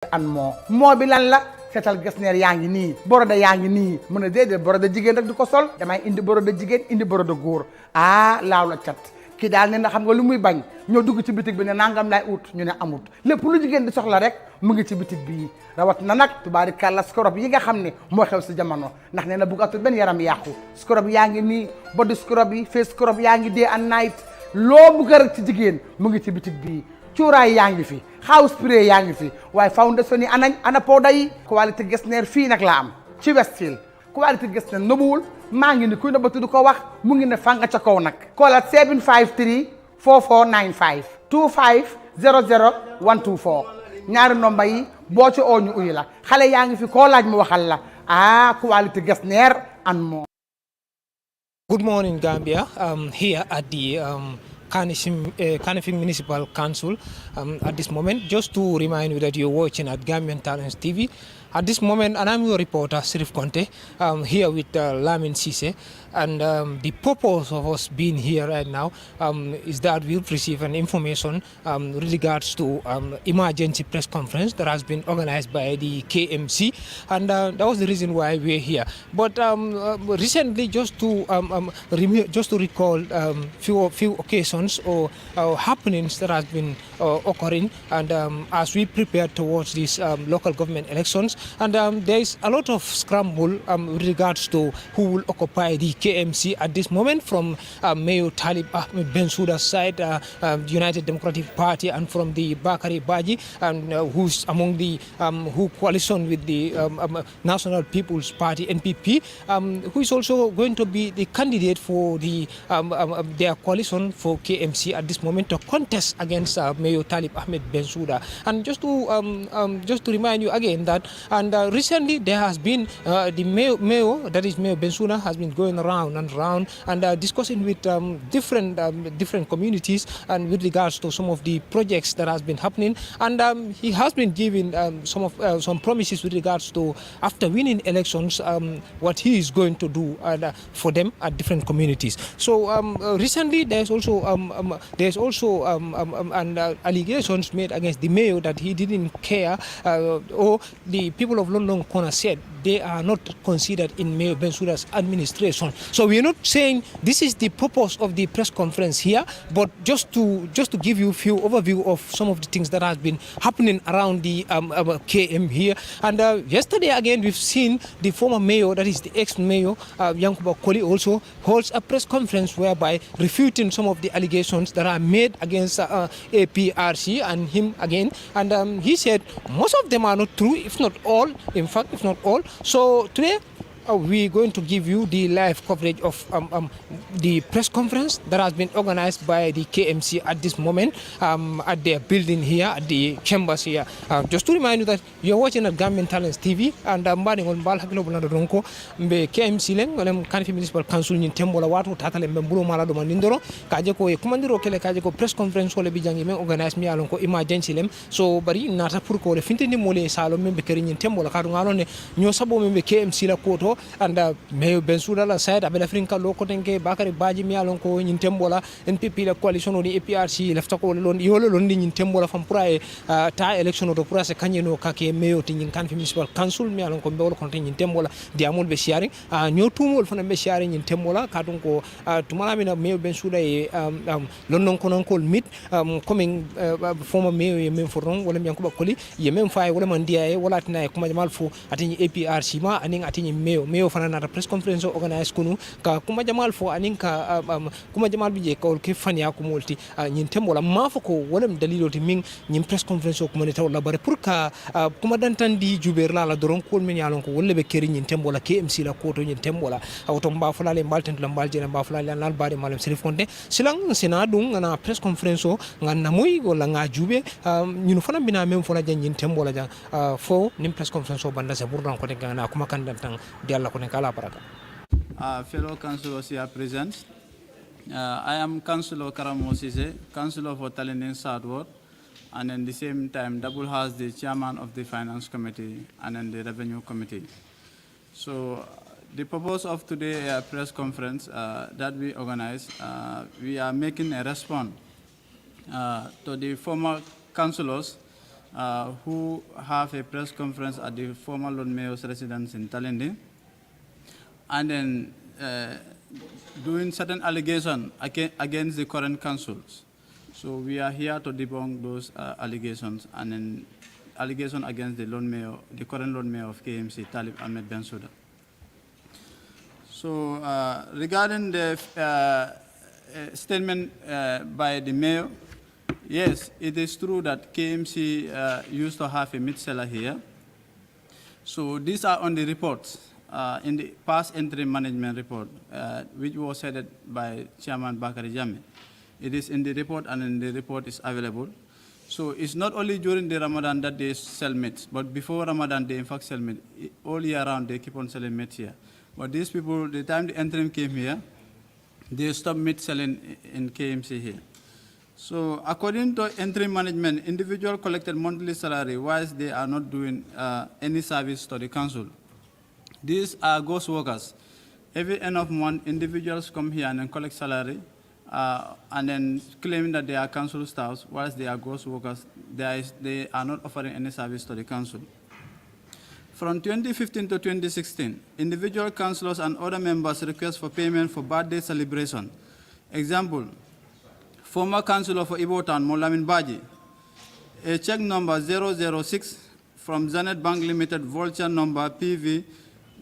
an moo bi lan la seetal gesneer yaa ngi nii borode yaa ngi nii mu ne déedéet borode jigéen rek du ko sol damay indi borode jigéen indi borode góor laaw la cat kii daal ne na xam nga lu muy bañ ñoo dugg ci bitig bi ne nangam lay ut ñu ne amut lépp lu jigéen di soxla rek mu ngi ci bitig bii rawat na nag tubaarikàlla scrub yi nga xam ne moo xew si jamono ndax nee na buggatul benn yaram yàqu scrub yaa ngi nii body scrub yi face scrub yaa ngi day and night loo bugg rek ci jigéen mu ngi ci bitig bii cuuraay yaa ngi fi house spray yaa ngi fi waaye foundation yi ana powder yi qualité Getzner fii nag la am ci Westfield qualité Getzner nëbuwul maa ngi ni kuy nëbbatu du ko wax mu ngi ne fanga ca kaw nag koolaat 753 4495 25 00 124 ñaari nomba yi boo ci oo ñu uyu la xale yaa ngi fi koo laaj mu waxal la qualité Getzner and more. Good morning, Gambia. Here at the Kmc Municipal Council at this moment. Just to remind you that you're watching at Gambian Talents TV. At this moment, and I'm your reporter, Sirif Conte, here with Lamin Sise. And the purpose of us being here right now is that we'll receive an information with regards to emergency press conference that has been organized by the KMC. And that was the reason why we're here. But recently, just to recall few occasions or happenings that has been occurring, and as we prepare towards these local government elections, and there is a lot of scramble with regards to who will occupy the KMC at this moment, from Mayor Talib Ahmed Bensouda's side, the United Democratic Party, and from the Bakari Baji, who's among the who coalition with the National People's Party (NPP), who is also going to be the candidate for the their coalition for KMC at this moment to contest against Mayor Talib Ahmed Bensouda. And just to remind you again that, and recently there has been the mayor, that is Mayor Bensouda, has been going around and around and discussing with different communities and with regards to some of the projects that has been happening, and he has been giving some promises with regards to, after winning elections, what he is going to do for them at different communities. So recently there's also allegations made against the mayor that he didn't care, or the people of London Corner said they are not considered in Mayor Bensouda's administration. So we are not saying this is the purpose of the press conference here, but just to give you a few overview of some of the things that has been happening around the KM here. And yesterday again we've seen the former mayor, that is the ex-mayor Yankuba Colley, also holds a press conference whereby refuting some of the allegations that are made against APRC and him again. And he said most of them are not true, if not all, in fact, if not all. So today we're going to give you the live coverage of the press conference that has been organized by the KMC at this moment at their building here, at the chambers here. Just to remind you that you're watching at Gambian Talents TV, and I'm on Bal Hakilo Bulando Ronko, KMC Leng, Kmc Municipal Council in Tembola Watu, Tatale Mbulu Malado Manindoro, Kajako, Commandero Kele Kajako press conference, Ole Bijangi, organized me along emergency lem. So, Bari Nata Purko, the Fintini Mole Salom, Bekerin in Tembola, Karungalone, Nyosabo, KMC La Koto, and Mayor Bensouda la side abela frinka loko tenke Bakari Baji mi alon ko nyintembola NPP la coalition o di APRC lefta ko lon yolo lon ni nyintembola fam pura ta election do pura se kanyeno kake mayor tin Kmc Municipal Council mi alon ko bewol kon nyintembola di amul be sharing nyotumol fana be sharing nyintembola kadon ko tumala mina Mayor Bensouda e london konon kol mit coming former mayor e men forron wala Yankuba Colley ye men fay wala man dia e wala tina e kuma jamal fo atini APRC ma aning atini mayor fana na press conference organize kunu ka kuma jamal fo anin ka kuma jamal bije ka ke fania ko multi nyin tembola mafo ko wonam dalilo ti min nyin press conference ko monita wala bare pour ka kuma dantan di juber la doron ko men yalon ko wolle be keri nyin tembola KMC la ko to nyin tembola awto mba fala le mbal tentu mbal jena mba fala le nal baade malam Sirif Konte silang sina dung na press conference nganna moy wala nga jube ñunu fana bina même fona nyin tembola ja fo nim press conference banda se burdan ko te gana kuma kan dantan dialla fellow councillors here present, I am Councillor Karamo Sise, Councillor for Talending South Ward, and at the same time double has the Chairman of the Finance Committee and then the Revenue Committee. So the purpose of today's press conference that we organize, we are making a response to the former councillors who have a press conference at the former Lord Mayor's residence in Talending, and then doing certain allegations against the current councils. So we are here to debunk those allegations, and then allegation against the Lord Mayor, the current Lord Mayor of KMC, Talib Ahmed Bensouda. So regarding the statement by the mayor, yes, it is true that KMC used to have a meat seller here. So these are on the reports, in the past interim management report, which was headed by Chairman Bakari Jammeh. It is in the report, and in the report is available. So it's not only during the Ramadan that they sell meat, but before Ramadan they in fact sell meat. All year round they keep on selling meat here. But these people, the time the interim came here, they stopped meat selling in KMC here. So according to interim management, individual collected monthly salary whilst they are not doing any service to the council. These are ghost workers. Every end of month, individuals come here and then collect salary, and then claiming that they are council staffs, whilst they are ghost workers, they are not offering any service to the council. From 2015 to 2016, individual councillors and other members request for payment for birthday celebration. Example, former councillor for Ibo Town, Molamin Baji, a check number 006 from Zanet Bank Limited, vulture number PV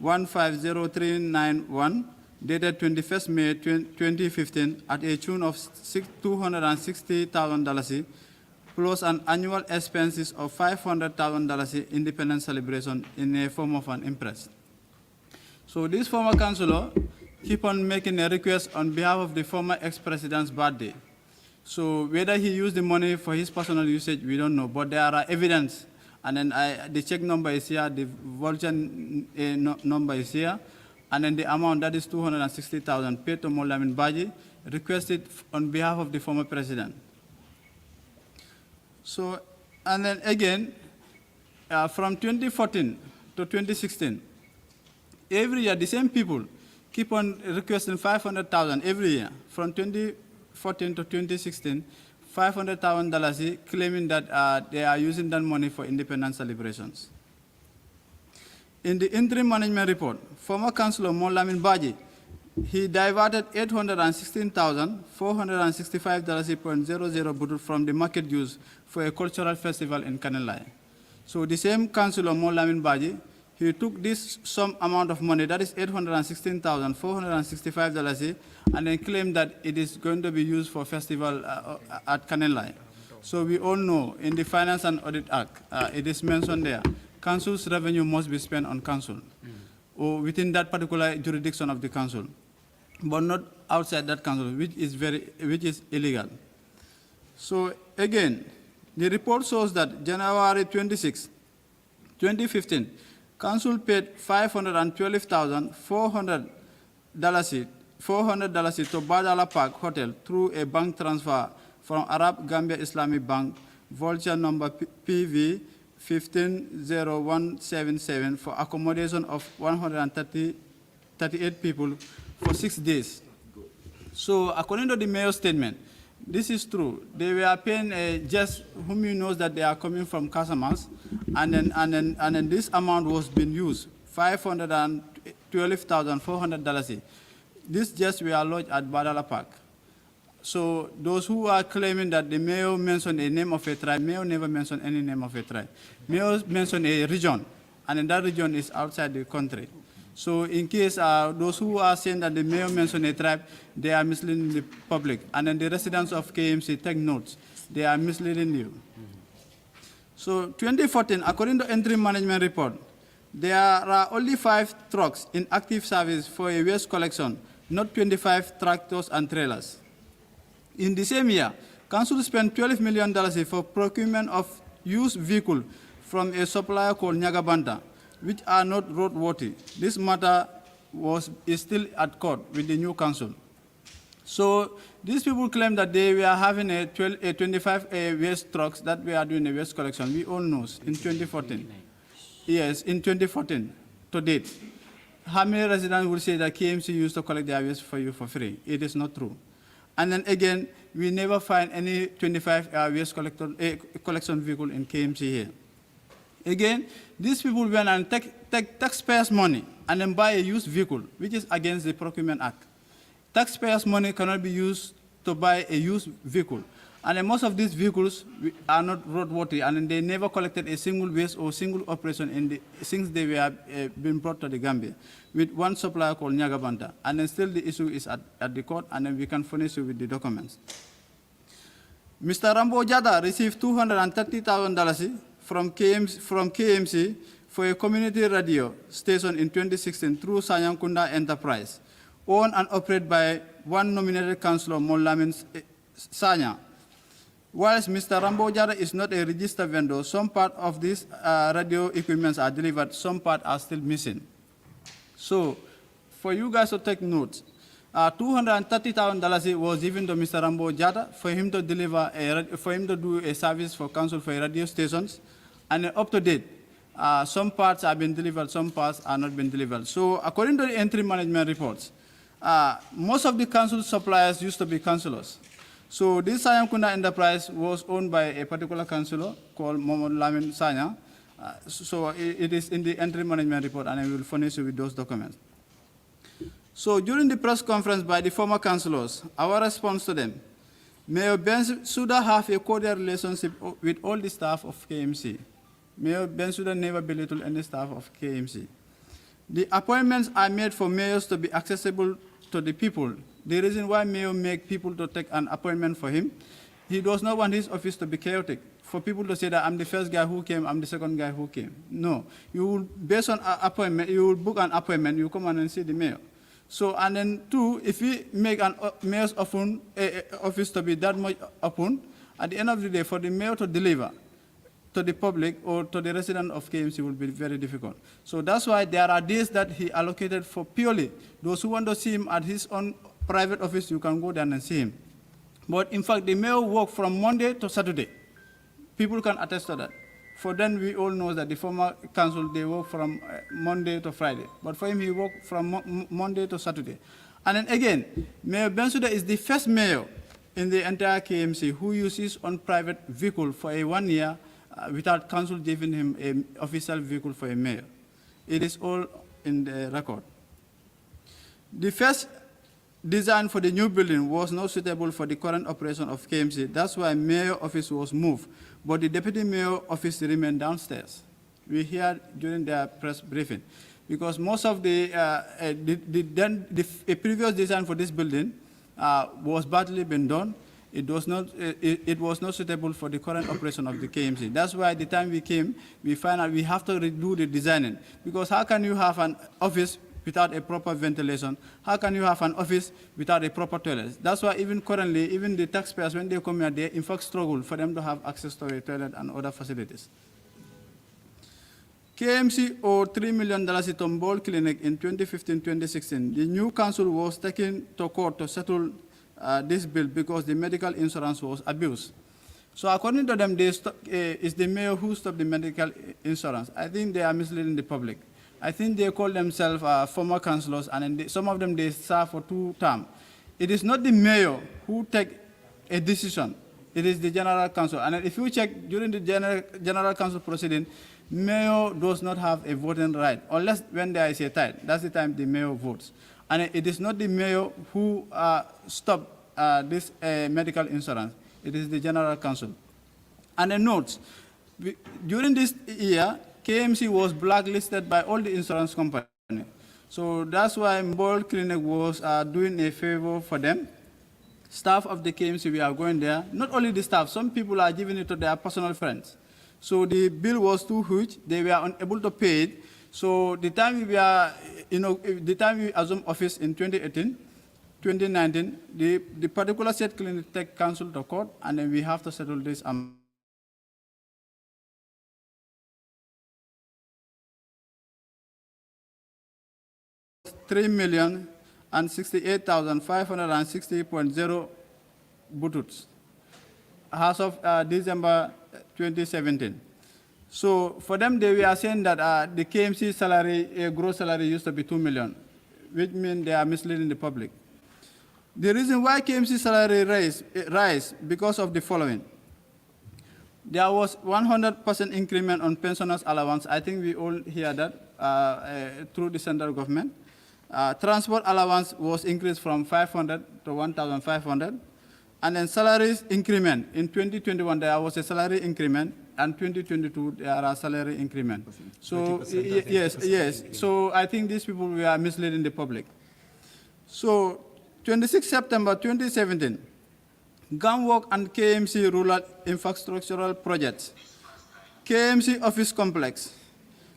150391, dated 21st May 2015, at a tune of $260,000, plus an annual expenses of $500,000 independence celebration in a form of an impress. So this former councillor keep on making a request on behalf of the former ex-president's birthday. So whether he used the money for his personal usage, we don't know, but there are evidence. And then the check number is here, the vulture number is here, and then the amount, that is $260,000 paid to Molamin Baji, requested on behalf of the former president. So, and then again, from 2014 to 2016, every year the same people keep on requesting $500,000 every year. From 2014 to 2016, $500,000, claiming that they are using that money for independence celebrations. In the interim management report, former councillor Molamin Baji, he diverted $816,465.00 from the market use for a cultural festival in Kanelai. So the same councillor Molamin Baji, he took this some amount of money, that is $816,465, and then claimed that it is going to be used for festival at Kanelai. So we all know in the Finance and Audit Act, it is mentioned there, council's revenue must be spent on council, or within that particular jurisdiction of the council, but not outside that council, which is illegal. So again, the report shows that January 26, 2015, council paid $512,400 to Badala Park Hotel through a bank transfer from Arab Gambia Islamic Bank, vulture number PV 150177, for accommodation of 138 people for 6 days. So according to the mayor's statement, this is true. They were paying just whom you knows that they are coming from Casamas, and then this amount was being used, $512,400. This just were lodged at Badala Park. So those who are claiming that the mayor mentioned a name of a tribe, mayor never mentioned any name of a tribe. Mayor mentioned a region, and then that region is outside the country. So in case those who are saying that the mayor mentioned a tribe, they are misleading the public. And then the residents of KMC take notes. They are misleading you. So 2014, according to interim management report, there are only 5 trucks in active service for a waste collection, not 25 tractors and trailers. In the same year, council spent $12 million for procurement of used vehicles from a supplier called Nyagabanta, which are not roadworthy. This matter is still at court with the new council. So these people claim that they were having a 25 waste trucks that we are doing a waste collection. We all know in 2014. Yes, in 2014 to date. How many residents will say that KMC used to collect their waste for you for free? It is not true. And then again, we never find any 25 waste collection vehicle in KMC here. Again, these people went and take taxpayers' money and then buy a used vehicle, which is against the Procurement Act. Taxpayers' money cannot be used to buy a used vehicle. And then most of these vehicles are not roadworthy, and they never collected a single waste or single operation since they were being brought to the Gambia, with one supplier called Nyagabanta. And then still the issue is at the court, and then we can furnish you with the documents. Mr. Rambo Jada received $230,000 from KMC for a community radio station in 2016 through Sanyankunda Enterprise, owned and operated by one nominated councillor, Mollamin Sanya. Whilst Mr. Rambo Jada is not a registered vendor, some part of these radio equipments are delivered, some part are still missing. So, for you guys to take notes, $230,000 was given to Mr. Rambo Jada for him to do a service for council for radio stations, and up to date, some parts have been delivered, some parts are not been delivered. So, according to the entry management reports, most of the council suppliers used to be councillors. So this Sayamkunda enterprise was owned by a particular councillor called Mohamed Lamin Sanya. So it is in the entry management report, and I will furnish you with those documents. So during the press conference by the former councillors, our response to them, Mayor Bensouda have a cordial relationship with all the staff of KMC. Mayor Bensouda never belittled any staff of KMC. The appointments are made for mayors to be accessible to the people. The reason why Mayor make people to take an appointment for him, he does not want his office to be chaotic. For people to say that I'm the first guy who came, I'm the second guy who came. No, you will, based on appointment, you will book an appointment, you come and see the mayor. So, and then two, if we make an mayor's office to be that much open, at the end of the day, for the mayor to deliver to the public or to the resident of KMC will be very difficult. So that's why there are days that he allocated for purely those who want to see him at his own private office, you can go down and see him. But in fact, the mayor worked from Monday to Saturday. People can attest to that. For them, we all know that the former council, they work from Monday to Friday. But for him, he worked from Monday to Saturday. And then again, Mayor Bensouda is the first mayor in the entire KMC who uses his own private vehicle for a 1 year without council giving him an official vehicle for a mayor. It is all in the record. The first design for the new building was not suitable for the current operation of KMC. That's why mayor office was moved, but the deputy mayor office remained downstairs. We heard during their press briefing, because most of the previous design for this building was badly been done. It was not suitable for the current operation of the KMC. That's why the time we came, we found out we have to redo the designing, because how can you have an office without a proper ventilation? How can you have an office without a proper toilet? That's why even currently, even the taxpayers, when they come here, they in fact struggle for them to have access to a toilet and other facilities. KMC owed $3 million to Tombol Clinic in 2015-2016. The new council was taken to court to settle this bill because the medical insurance was abused. So according to them, it's the mayor who stopped the medical insurance. I think they are misleading the public. I think they call themselves former councillors, and some of them, they serve for 2 terms. It is not the mayor who takes a decision. It is the general council. And if you check during the general council proceeding, mayor does not have a voting right, unless when there is a tie. That's the time the mayor votes. And it is not the mayor who stopped this medical insurance. It is the general council. And the notes, during this year, KMC was blacklisted by all the insurance companies. So that's why Mbol Clinic was doing a favor for them. Staff of the KMC, we are going there. Not only the staff, some people are giving it to their personal friends. So the bill was too huge. They were unable to pay it. So the time we were, the time we assumed office in 2018, 2019, the particular state clinic take council to court, and then we have to settle this. $3,068,560.0 bututs as of December 2017. So for them, they were saying that the KMC salary, gross salary used to be $2 million, which means they are misleading the public. The reason why KMC salary rise because of the following. There was 100% increment on pensioners' allowance. I think we all hear that through the central government. Transport allowance was increased from 500 to 1,500. And then salaries increment. In 2021, there was a salary increment, and 2022, there are salary increment. So, yes. So I think these people were misleading the public. So, 26 September 2017, Gamwork and KMC Rural Infrastructural Projects, KMC Office Complex,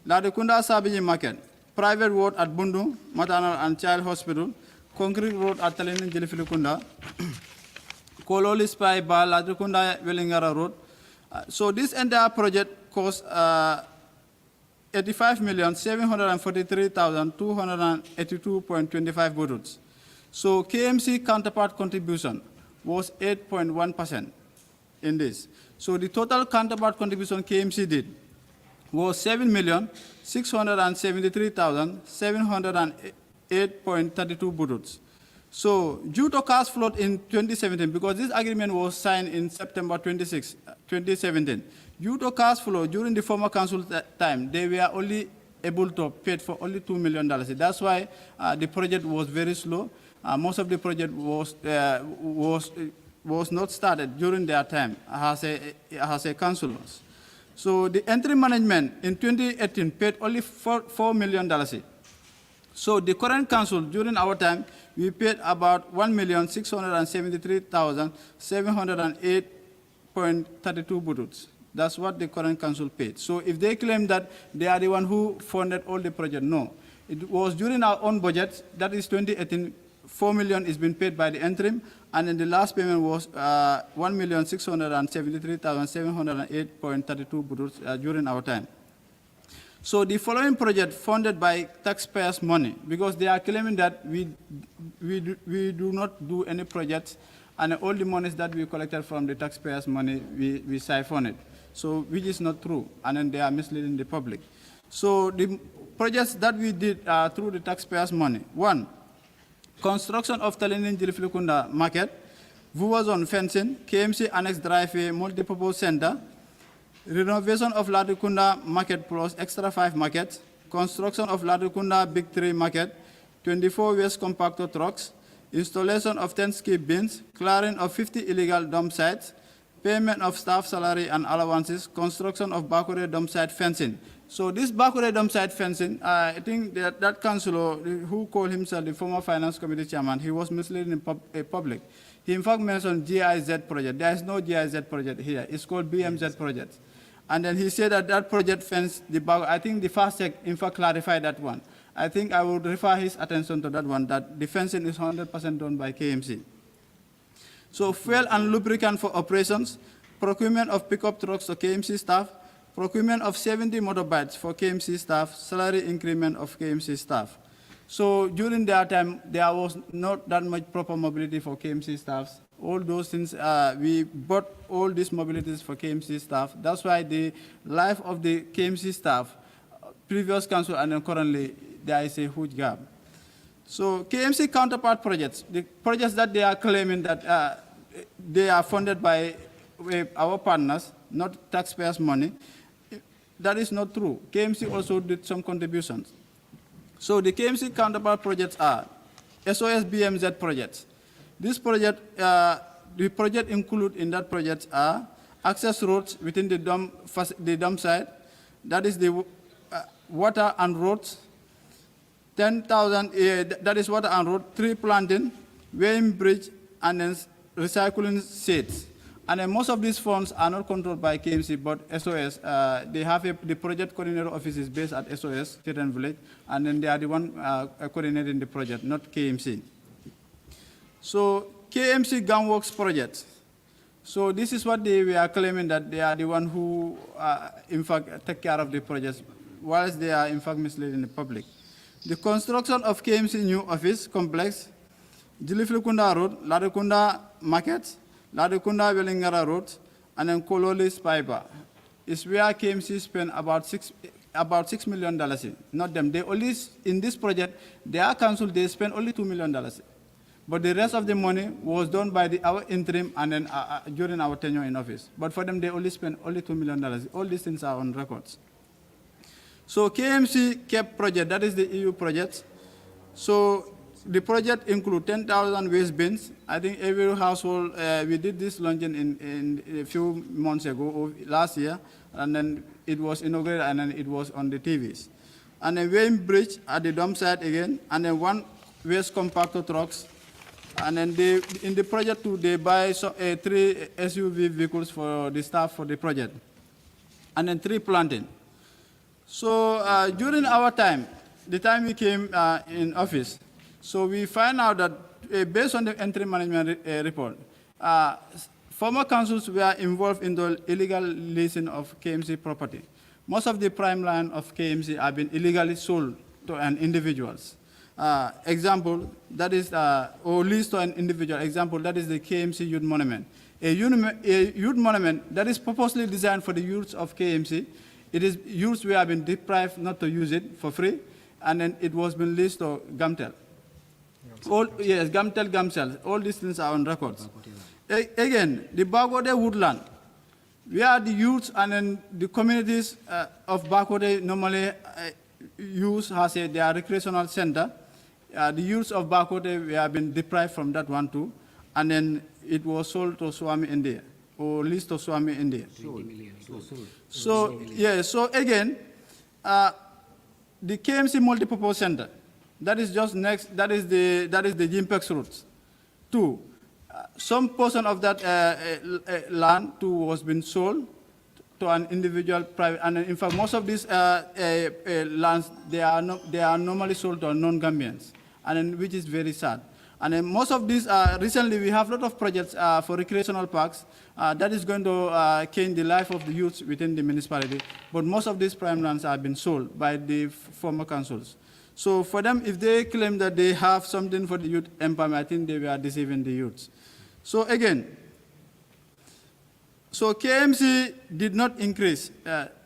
Ladekunda Sabiji Market, Private Ward at Bundu, Maternal and Child Hospital, Concrete Road at Talinin Jilifilikunda, Kololi Spy Bar, Ladekunda Welingara Road. So this entire project cost 85,743,282.25 buduts. So KMC counterpart contribution was 8.1% in this. So the total counterpart contribution KMC did was 7,673,708.32 buduts. So due to cash flow in 2017, because this agreement was signed in September 26, 2017, due to cash flow during the former council time, they were only able to pay for only $2 million. That's why the project was very slow. Most of the project was not started during their time as a councillors. So the entry management in 2018 paid only $4 million. So the current council during our time, we paid about 1,673,708.32 buduts. That's what the current council paid. So if they claim that they are the one who funded all the project, no. It was during our own budget, that is 2018, 4 million is being paid by the interim, and then the last payment was 1,673,708.32 buduts during our time. So the following project funded by taxpayers' money, because they are claiming that we do not do any projects, and all the monies that we collected from the taxpayers' money, we siphon it. So which is not true, and then they are misleading the public. So the projects that we did through the taxpayers' money: 1, construction of Talinin Jilifilikunda Market, Vuwazon fencing, KMC Annex Driveway Multipurpose Center, renovation of Ladekunda Market Plus Extra 5 Market, construction of Ladekunda Big 3 Market, 24 waste compactor trucks, installation of 10 skip bins, clearing of 50 illegal dump sites, payment of staff salary and allowances, construction of Bakure dump site fencing. So this Bakure dump site fencing, I think that councillor who called himself the former finance committee chairman, he was misleading the public. He in fact mentioned GIZ project. There is no GIZ project here. It's called BMZ project. And then he said that that project fence, I think the fast check in fact clarified that one. I think I would refer his attention to that one, that the fencing is 100% done by KMC. So fuel and lubricant for operations, procurement of pickup trucks to KMC staff, procurement of 70 motorbikes for KMC staff, salary increment of KMC staff. So during that time, there was not that much proper mobility for KMC staffs. All those things, we bought all these mobilities for KMC staff. That's why the life of the KMC staff, previous council and then currently, there is a huge gap. So KMC counterpart projects, the projects that they are claiming that they are funded by our partners, not taxpayers' money, that is not true. KMC also did some contributions. So the KMC counterpart projects are SOS BMZ projects. This project, the project included in that project are access roads within the dump site, that is the water and roads, 10,000, that is water and road, tree planting, weighing bridge, and then recycling seeds. And then most of these funds are not controlled by KMC, but SOS. They have the project coordinator office is based at SOS, State and Village, and then they are the one coordinating the project, not KMC. So KMC Gunworks project. So this is what they were claiming, that they are the one who, in fact, take care of the projects, whilst they are, in fact, misleading the public. The construction of KMC new office complex, Jilifilikunda Road, Ladekunda Market, Ladekunda Welingara Road, and then Kololi Spybar, is where KMC spent about $6 million. Not them. They only, in this project, their council, they spent only $2 million. But the rest of the money was done by our interim and then during our tenure in office. But for them, they only spent only $2 million. All these things are on records. So KMC kept project, that is the EU project. So the project includes 10,000 waste bins. I think every household, we did this launching in a few months ago, or last year, and then it was inaugurated and then it was on the TVs. And then weighing bridge at the dump site again, and then 1 waste compactor trucks. And then in the project too, they buy 3 SUV vehicles for the staff for the project. And then 3 planting. So during our time, the time we came in office, so we find out that based on the entry management report, former councils were involved in the illegal leasing of KMC property. Most of the prime land of KMC have been illegally sold to individuals. Example, that is, or leased to an individual. Example, that is the KMC Youth Monument. A youth monument that is purposely designed for the youths of KMC. It is youths who have been deprived not to use it for free, and then it was been leased to Gamtel. Yes, Gamtel. All these things are on records. Again, the Bagode woodland, where the youths and then the communities of Bakode normally use as their recreational center. The youths of Bakode have been deprived from that one too, and then it was sold to Swami India, or leased to Swami India. So, yeah, so again, the KMC multipurpose center, that is just next, that is the Jimpex routes. 2, some portion of that land too was been sold to an individual private, and in fact, most of these lands, they are normally sold to non-Gambians, and then, which is very sad. And then most of these, recently we have a lot of projects for recreational parks that is going to change the life of the youths within the municipality, but most of these prime lands have been sold by the former councils. So for them, if they claim that they have something for the youth empowerment, I think they were deceiving the youths. So again, so KMC did not increase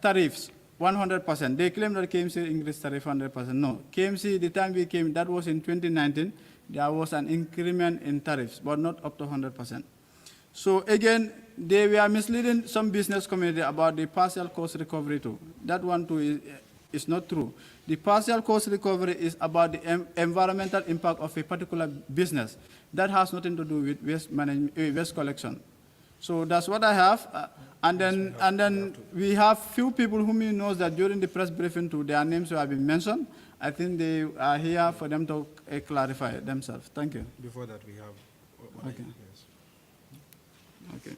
tariffs 100%. They claim that KMC increased tariff 100%. No, KMC, the time we came, that was in 2019, there was an increment in tariffs, but not up to 100%. So again, they were misleading some business community about the partial cost recovery too. That one too is not true. The partial cost recovery is about the environmental impact of a particular business. That has nothing to do with waste management, waste collection. So that's what I have. And then we have few people whom you know that during the press briefing too, their names have been mentioned. I think they are here for them to clarify themselves. Thank you. Before that, we have. Okay. Yes. Okay.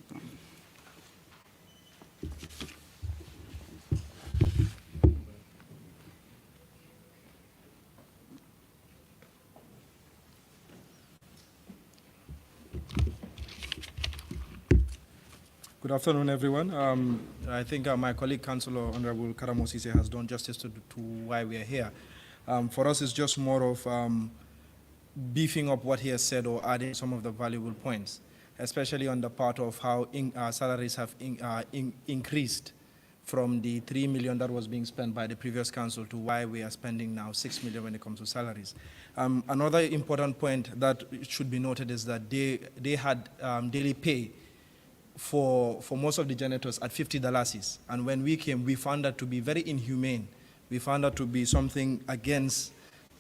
Good afternoon, everyone. I think my colleague, Councillor Honorable Karamosise, has done justice to why we are here. For us, it's just more of beefing up what he has said or adding some of the valuable points, especially on the part of how salaries have increased from the $3 million that was being spent by the previous council to why we are spending now $6 million when it comes to salaries. Another important point that should be noted is that they had daily pay for most of the janitors at $50, and when we came, we found that to be very inhumane. We found that to be something against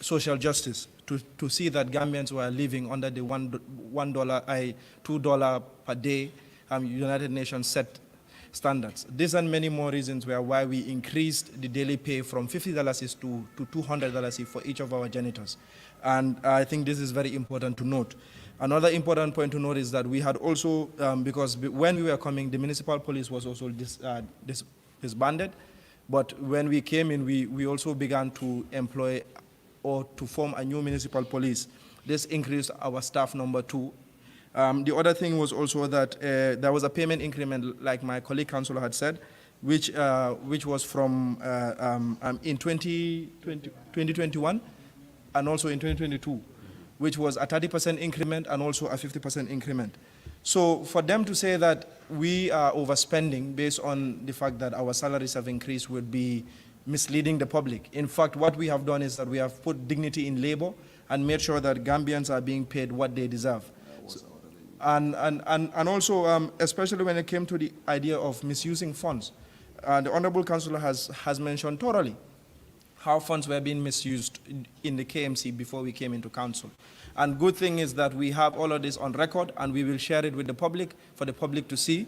social justice, to see that Gambians were living under the $2 per day United Nations set standards. These and many more reasons were why we increased the daily pay from $50 to $200 for each of our janitors. And I think this is very important to note. Another important point to note is that we had also, because when we were coming, the municipal police was also disbanded. But when we came in, we also began to employ or to form a new municipal police. This increased our staff number too. The other thing was also that there was a payment increment, like my colleague councillor had said, which was from in 2021 and also in 2022, which was a 30% increment and also a 50% increment. So for them to say that we are overspending based on the fact that our salaries have increased would be misleading the public. In fact, what we have done is that we have put dignity in labor, and made sure that Gambians are being paid what they deserve. And also, especially when it came to the idea of misusing funds, the Honorable Councillor has mentioned thoroughly how funds were being misused in the KMC before we came into council. And good thing is that we have all of this on record, and we will share it with the public for the public to see.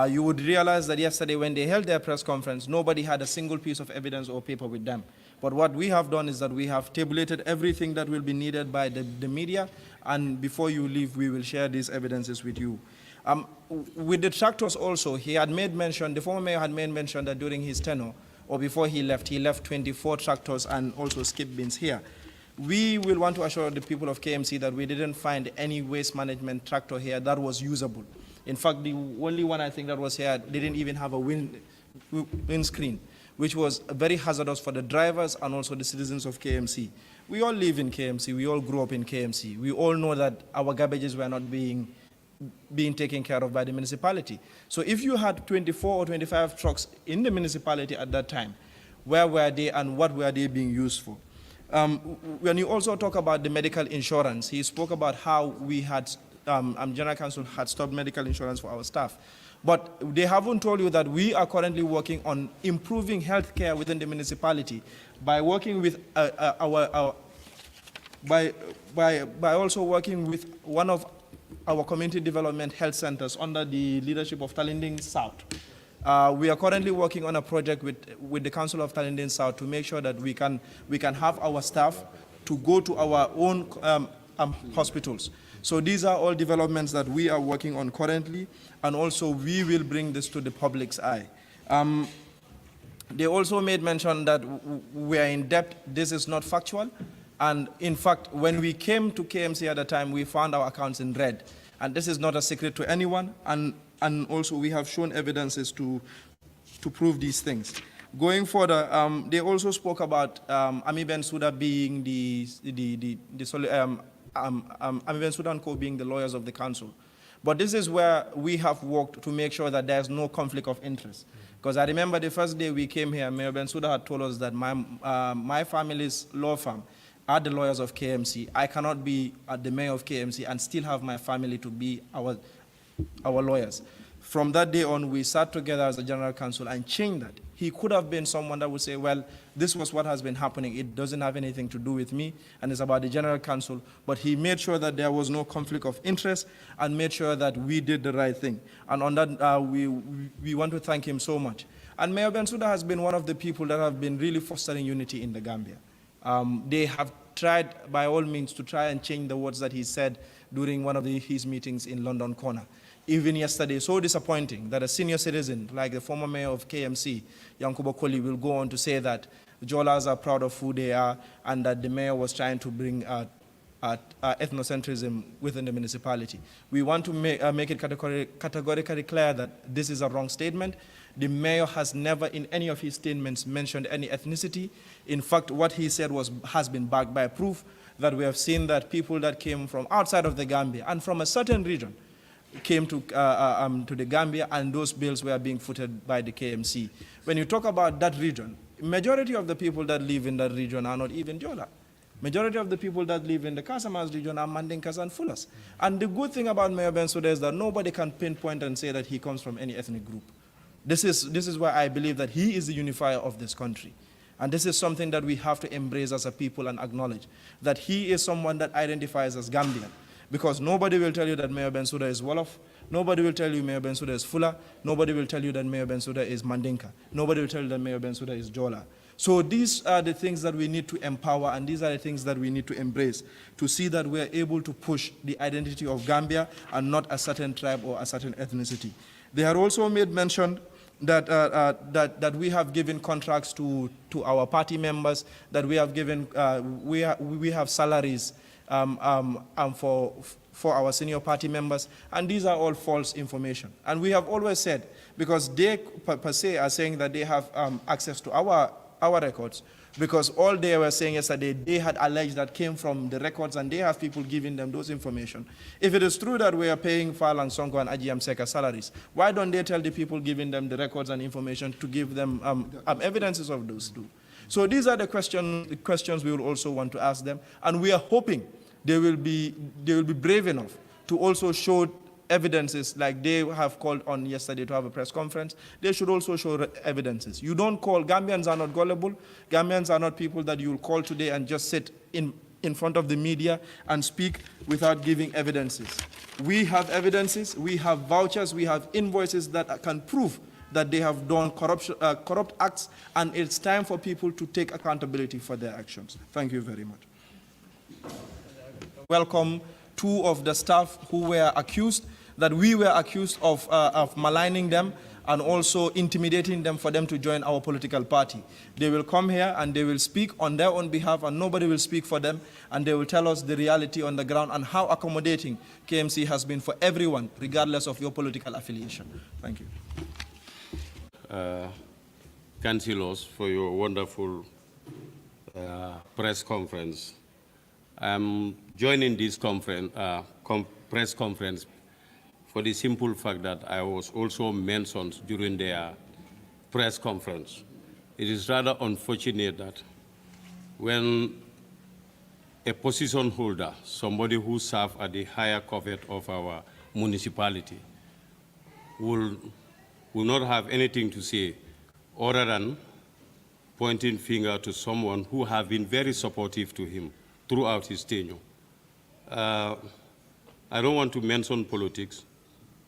You would realize that yesterday when they held their press conference, nobody had a single piece of evidence or paper with them. But what we have done is that we have tabulated everything that will be needed by the media, and before you leave, we will share these evidences with you. With the tractors also, he had made mention, the former mayor had made mention that during his tenure, or before he left 24 tractors and also skip bins here. We will want to assure the people of KMC that we didn't find any waste management tractor here that was usable. In fact, the only one I think that was here didn't even have a windscreen, which was very hazardous for the drivers and also the citizens of KMC. We all live in KMC, we all grew up in KMC. We all know that our garbages were not being taken care of by the municipality. So if you had 24 or 25 trucks in the municipality at that time, where were they and what were they being used for? When you also talk about the medical insurance, he spoke about how we had, General Council had stopped medical insurance for our staff. But they haven't told you that we are currently working on improving health care within the municipality by working with by also working with one of our community development health centers under the leadership of Talinding South. We are currently working on a project with the Council of Talinding South to make sure that we can have our staff to go to our own hospitals. So these are all developments that we are working on currently, and also we will bring this to the public's eye. They also made mention that we are in debt. This is not factual. And in fact, when we came to KMC at the time, we found our accounts in red. And this is not a secret to anyone. And also we have shown evidences to prove these things. Going further, they also spoke about Ami Bensouda being Ami Bensouda and Co. being the lawyers of the council. But this is where we have worked to make sure that there's no conflict of interest. Because I remember the first day we came here, Mayor Bensouda had told us that my family's law firm are the lawyers of KMC. I cannot be the mayor of KMC and still have my family to be our lawyers. From that day on, we sat together as a general council and changed that. He could have been someone that would say, well, this was what has been happening. It doesn't have anything to do with me, and it's about the general council. But he made sure that there was no conflict of interest and made sure that we did the right thing. And on that, we want to thank him so much. And Mayor Bensouda has been one of the people that have been really fostering unity in the Gambia. They have tried, by all means, to try and change the words that he said during one of his meetings in London Corner. Even yesterday, so disappointing that a senior citizen like the former mayor of KMC, Yankuba Colley, will go on to say that Jolas are proud of who they are and that the mayor was trying to bring ethnocentrism within the municipality. We want to make it categorically clear that this is a wrong statement. The mayor has never in any of his statements mentioned any ethnicity. In fact, what he said has been backed by proof that we have seen that people that came from outside of the Gambia and from a certain region came to the Gambia, and those bills were being footed by the KMC. When you talk about that region, majority of the people that live in that region are not even Jola. Majority of the people that live in the Casamance region are Mandinkas and Fulas. And the good thing about Mayor Bensouda is that nobody can pinpoint and say that he comes from any ethnic group. This is why I believe that he is the unifier of this country. And this is something that we have to embrace as a people and acknowledge, that he is someone that identifies as Gambian. Because nobody will tell you that Mayor Bensouda is Wolof. Nobody will tell you Mayor Bensouda is Fula. Nobody will tell you that Mayor Bensouda is Mandinka. Nobody will tell you that Mayor Bensouda is Jola. So these are the things that we need to empower, and these are the things that we need to embrace to see that we are able to push the identity of Gambia and not a certain tribe or a certain ethnicity. They had also made mention that, that we have given contracts to our party members, that we have given, we have salaries for our senior party members, and these are all false information. And we have always said, because they per se are saying that they have access to our records, because all they were saying yesterday, they had alleged that came from the records, and they have people giving them those information. If it is true that we are paying Falang Sonko and Aji Amseka salaries, why don't they tell the people giving them the records and information to give them evidences of those two? So these are the questions we will also want to ask them, and we are hoping they will be brave enough to also show evidences, like they have called on yesterday to have a press conference. They should also show evidences. You don't call, Gambians are not gullible. Gambians are not people that you'll call today and just sit in front of the media and speak without giving evidences. We have evidences, we have vouchers, we have invoices that can prove that they have done corrupt acts, and it's time for people to take accountability for their actions. Thank you very much. Welcome two of the staff who were accused, that we were accused of maligning them and also intimidating them for them to join our political party. They will come here and they will speak on their own behalf, and nobody will speak for them, and they will tell us the reality on the ground and how accommodating KMC has been for everyone, regardless of your political affiliation. Thank you. Councilors, for your wonderful press conference. I'm joining this press conference for the simple fact that I was also mentioned during their press conference. It is rather unfortunate that when a position holder, somebody who serves at the higher covet of our municipality, will not have anything to say other than pointing finger to someone who have been very supportive to him throughout his tenure. I don't want to mention politics,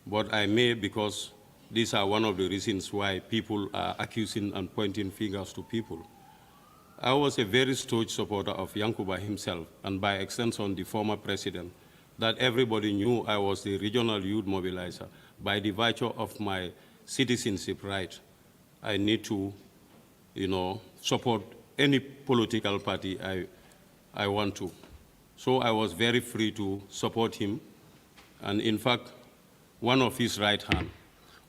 but I may, because these are one of the reasons why people are accusing and pointing fingers to people. I was a very staunch supporter of Yankuba himself, and by extension the former president, that everybody knew I was the regional youth mobilizer. By the virtue of my citizenship right, I need to, support any political party I want to. So I was very free to support him, and in fact, one of his right hand.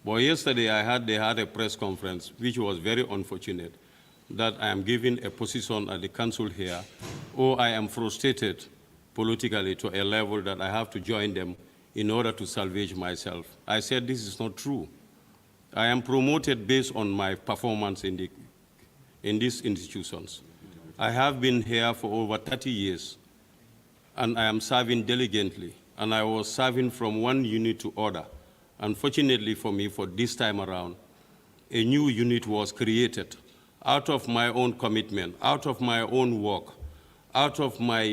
But yesterday they had a press conference, which was very unfortunate, that I am given a position at the council here, or I am frustrated politically to a level that I have to join them in order to salvage myself. I said this is not true. I am promoted based on my performance in these institutions. I have been here for over 30 years, and I am serving diligently, and I was serving from one unit to other. Unfortunately for me, for this time around, a new unit was created out of my own commitment, out of my own work, out of my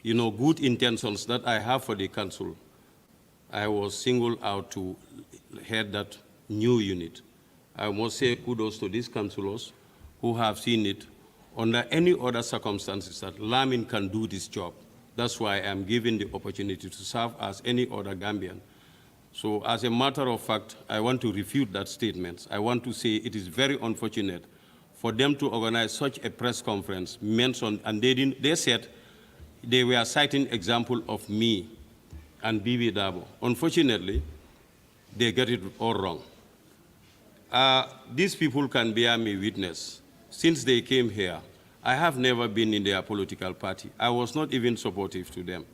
good intentions that I have for the council. I was singled out to head that new unit. I must say kudos to these councillors who have seen it under any other circumstances that Lamin can do this job. That's why I'm given the opportunity to serve as any other Gambian. So as a matter of fact, I want to refute that statement. I want to say it is very unfortunate for them to organize such a press conference, mentioned, and they said they were citing example of me and Bibi Dabo. Unfortunately, they get it all wrong. These people can bear me witness. Since they came here, I have never been in their political party. I was not even supportive to them.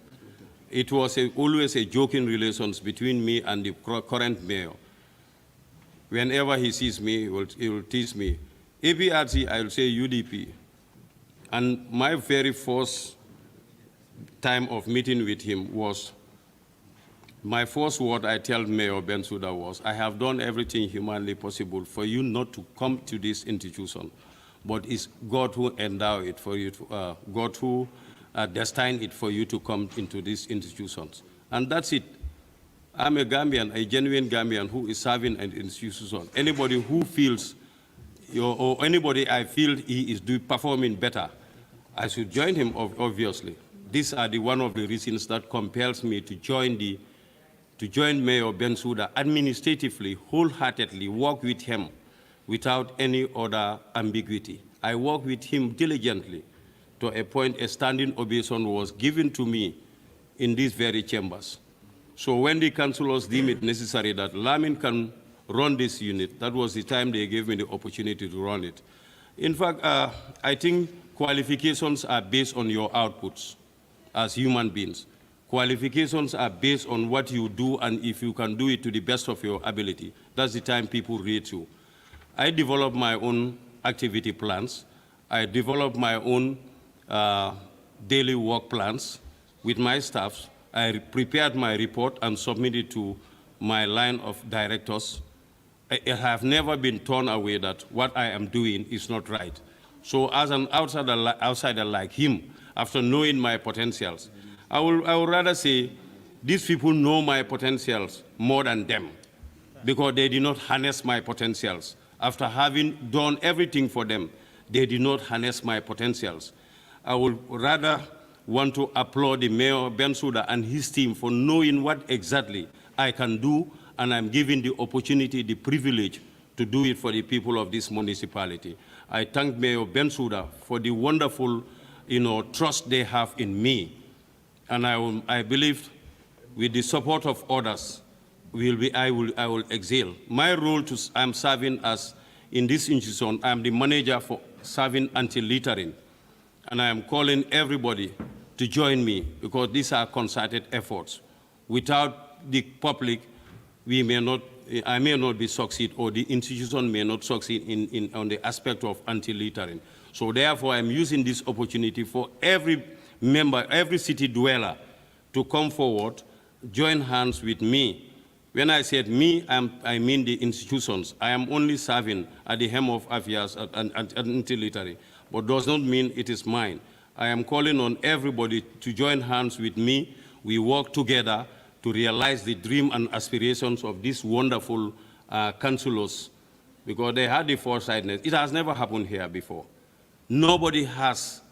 It was always a joking relations between me and the current mayor. Whenever he sees me, he will tease me. APRC, I will say UDP. And my very first time of meeting with him was, my first word I tell Mayor Bensouda was, I have done everything humanly possible for you not to come to this institution, but it's God who endowed it for you, God who destined it for you to come into these institutions. And that's it. I'm a Gambian, a genuine Gambian who is serving an institution. Anybody who feels, or anybody I feel he is performing better, I should join him, obviously. These are one of the reasons that compels me to join Mayor Bensouda administratively, wholeheartedly, work with him without any other ambiguity. I work with him diligently to a point a standing ovation was given to me in these very chambers. So when the councillors deem it necessary that Lamin can run this unit, that was the time they gave me the opportunity to run it. In fact, I think qualifications are based on your outputs as human beings. Qualifications are based on what you do, and if you can do it to the best of your ability, that's the time people rate you. I develop my own activity plans, I develop my own daily work plans with my staff. I prepared my report and submitted to my line of directors. I have never been torn away that what I am doing is not right. So as an outsider like him, after knowing my potentials, I would rather say these people know my potentials more than them, because they did not harness my potentials. After having done everything for them, they did not harness my potentials. I would rather want to applaud the Mayor Bensouda and his team for knowing what exactly I can do, and I'm given the opportunity, the privilege to do it for the people of this municipality. I thank Mayor Bensouda for the wonderful, trust they have in me. And I believe with the support of others, I will excel. My role I'm serving as, in this institution, I'm the manager for serving anti-littering. And I am calling everybody to join me, because these are concerted efforts. Without the public, I may not be succeed, or the institution may not succeed on the aspect of anti-littering. So therefore, I'm using this opportunity for every member, every city dweller to come forward, join hands with me. When I said me, I mean the institutions. I am only serving at the helm of affairs and anti-littering, but does not mean it is mine. I am calling on everybody to join hands with me. We work together to realize the dream and aspirations of these wonderful councillors, because they had the foresightness. It has never happened here before. Nobody has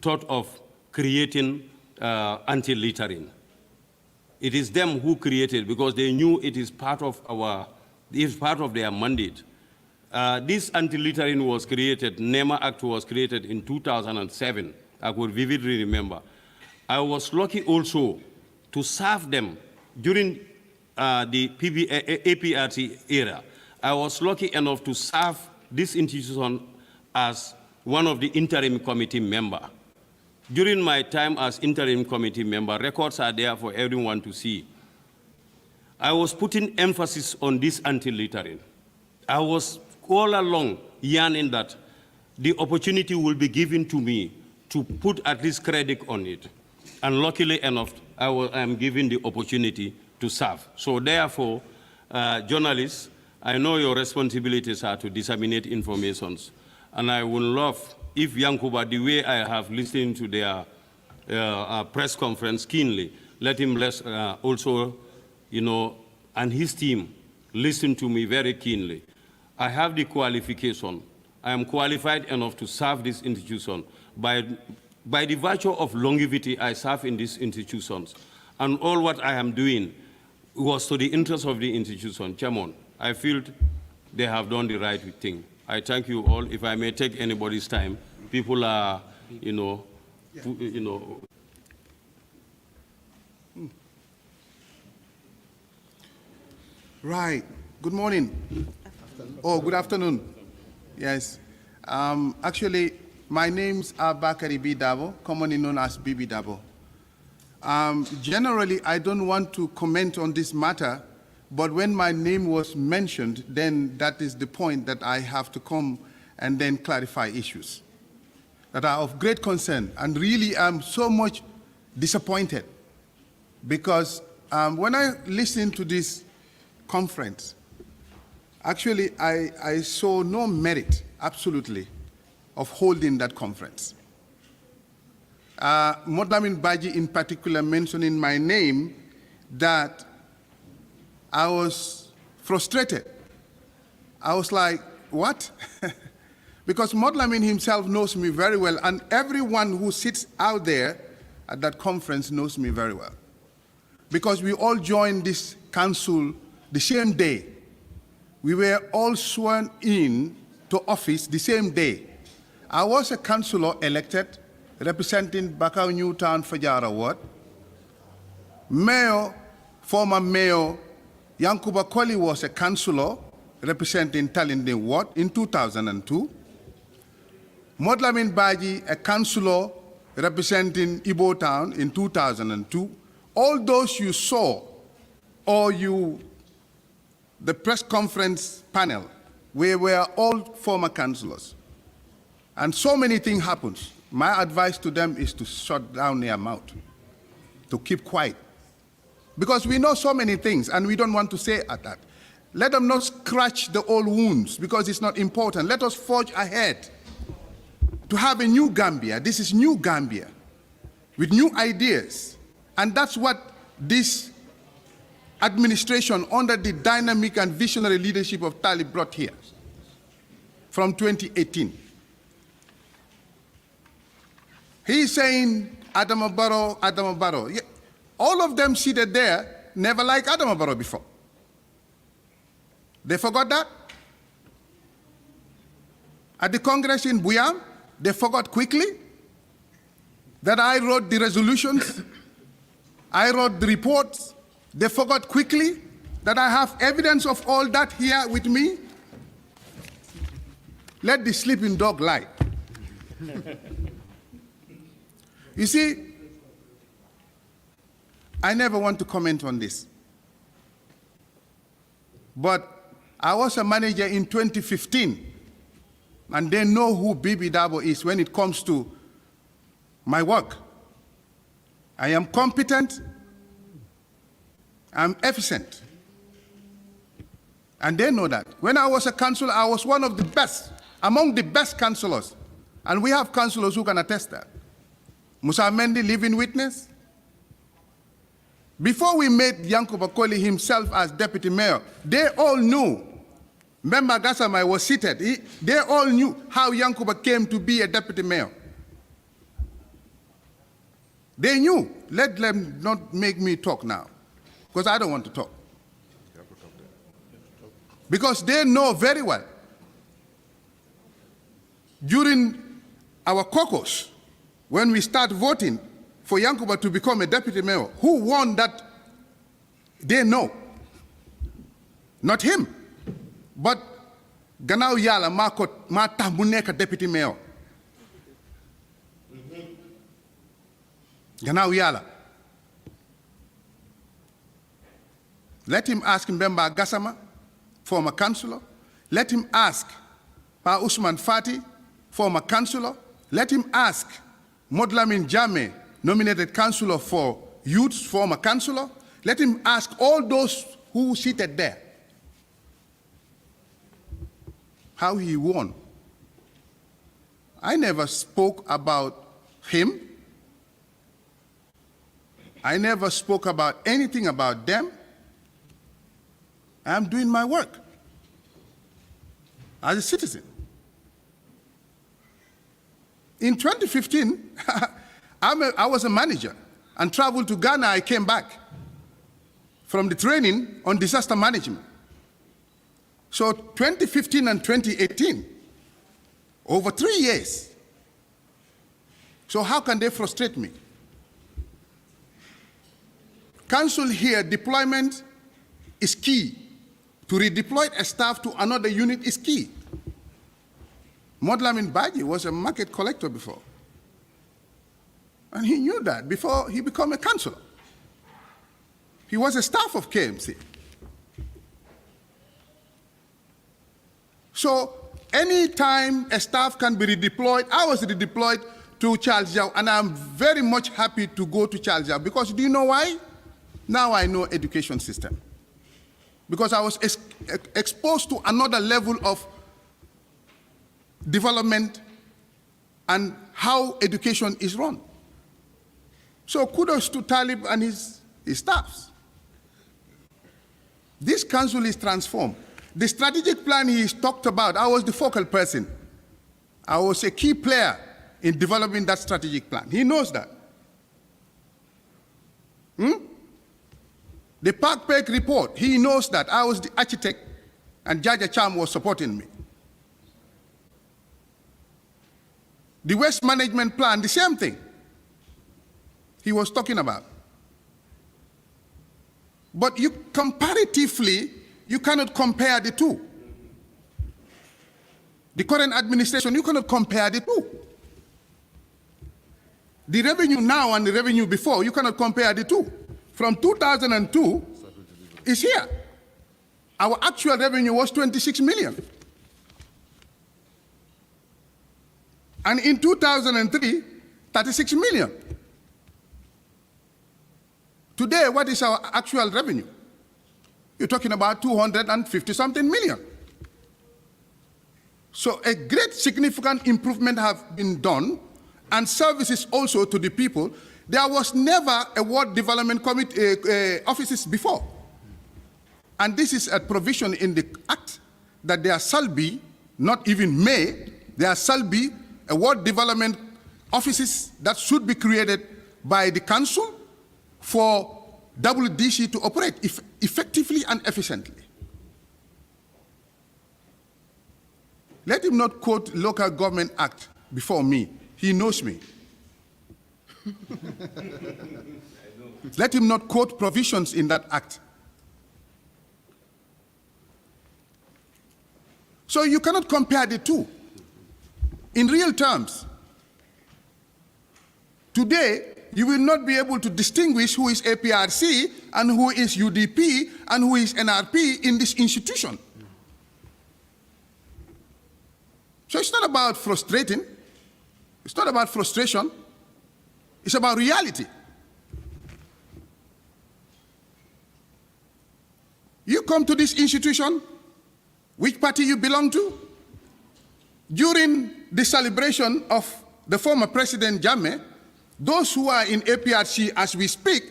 thought of creating anti-littering. It is them who created, because they knew it is part of their mandate. This anti-littering was created, NEMA Act was created in 2007. I could vividly remember. I was lucky also to serve them during the APRT era. I was lucky enough to serve this institution as one of the interim committee members. During my time as interim committee member, records are there for everyone to see. I was putting emphasis on this anti-littering. I was all along yearning that the opportunity will be given to me to put at least credit on it. And luckily enough, I am given the opportunity to serve. So therefore, journalists, I know your responsibilities are to disseminate information. And I would love if Yankuba, the way I have listened to their press conference keenly, let him also, and his team listen to me very keenly. I have the qualification. I am qualified enough to serve this institution. By the virtue of longevity, I serve in these institutions. And all what I am doing was to the interest of the institution. Chairman, I feel they have done the right thing. I thank you all. If I may take anybody's time, people are, Right. Good morning. Oh, good afternoon. Yes. Actually, my names are Bakari B. Dabo, commonly known as Bibi Dabo. Generally, I don't want to comment on this matter, but when my name was mentioned, then that is the point that I have to come and then clarify issues that are of great concern. And really, I'm so much disappointed because when I listened to this conference, actually, I saw no merit, absolutely, of holding that conference. Modlamin Baji in particular mentioning my name, that I was frustrated. I was like, what? Because Modlamin himself knows me very well, and everyone who sits out there at that conference knows me very well. Because we all joined this council the same day. We were all sworn in to office the same day. I was a councillor elected representing Bakau Newtown Fajara Ward. Mayor, former Mayor Yankuba Colley was a councillor representing Talinde Ward in 2002. Modlamin Baji, a councillor representing Ibo Town in 2002. All those you saw, or the press conference panel, we were all former councillors. and so many things happen. My advice to them is to shut down their mouth, to keep quiet. Because we know so many things, and we don't want to say at that. Let them not scratch the old wounds, because it's not important. Let us forge ahead to have a new Gambia. This is new Gambia, with new ideas. And that's what this administration, under the dynamic and visionary leadership of Talib, brought here from 2018. He's saying Adama Barrow, Adama Barrow. Yeah, all of them seated there never liked Adama Barrow before. They forgot that. At the Congress in Buyam, they forgot quickly that I wrote the resolutions, I wrote the reports. They forgot quickly that I have evidence of all that here with me. Let the sleeping dog lie. You see, I never want to comment on this, but I was a manager in 2015, and they know who Bibi Dabo is when it comes to my work. I am competent, I'm efficient, and they know that. When I was a councillor, I was one of the best, among the best councillors, and we have councillors who can attest that. Musa Mendy, living witness. Before we made Yankuba Colley himself as deputy mayor, they all knew. Member Gasamai was seated. They all knew how Yankuba came to be a deputy mayor. They knew. Let them not make me talk now, because I don't want to talk. Because they know very well. During our caucus, when we start voting for Yankuba to become a deputy mayor, who won that? They know. Not him. But Ganao Yala ma tamuneka deputy mayor. Ganao Yala. Let him ask Mbemba Gassama, former councillor. Let him ask Pa Usman Fati, former councillor. Let him ask Modlamin Jame, nominated councillor for youth, former councillor. Let him ask all those who seated there how he won. I never spoke about him. I never spoke about anything about them. I'm doing my work as a citizen. In 2015, I was a manager and traveled to Ghana. I came back from the training on disaster management. So 2015 and 2018, over 3 years. So how can they frustrate me? Council here, deployment is key. To redeploy a staff to another unit is key. Modlamin Baji was a market collector before. And he knew that before he became a councillor. He was a staff of KMC. So any time a staff can be redeployed, I was redeployed to Charles Yao, and I'm very much happy to go to Charles Yao, because do you know why? Now I know education system. Because I was exposed to another level of development and how education is run. So kudos to Talib and his staffs. This council is transformed. The strategic plan he talked about, I was the focal person. I was a key player in developing that strategic plan. He knows that. The Park Peck report, he knows that. I was the architect and Jaja Cham was supporting me. The waste management plan, the same thing he was talking about. But you comparatively, you cannot compare the two. The current administration, you cannot compare the two. The revenue now and the revenue before, you cannot compare the two. From 2002 is here. Our actual revenue was 26 million. And in 2003, 36 million. Today, what is our actual revenue? You're talking about 250-something million. So a great significant improvement have been done, and services also to the people. There was never a ward development committee offices before. And this is a provision in the Act that there shall be, not even may, there shall be a ward development offices that should be created by the council for WDC to operate effectively and efficiently. Let him not quote Local Government Act before me. He knows me. Let him not quote provisions in that act. So you cannot compare the two. In real terms, today, you will not be able to distinguish who is APRC and who is UDP and who is NRP in this institution. So it's not about frustrating. It's not about frustration. It's about reality. You come to this institution, which party you belong to? During the celebration of the former President Jammeh, those who are in APRC as we speak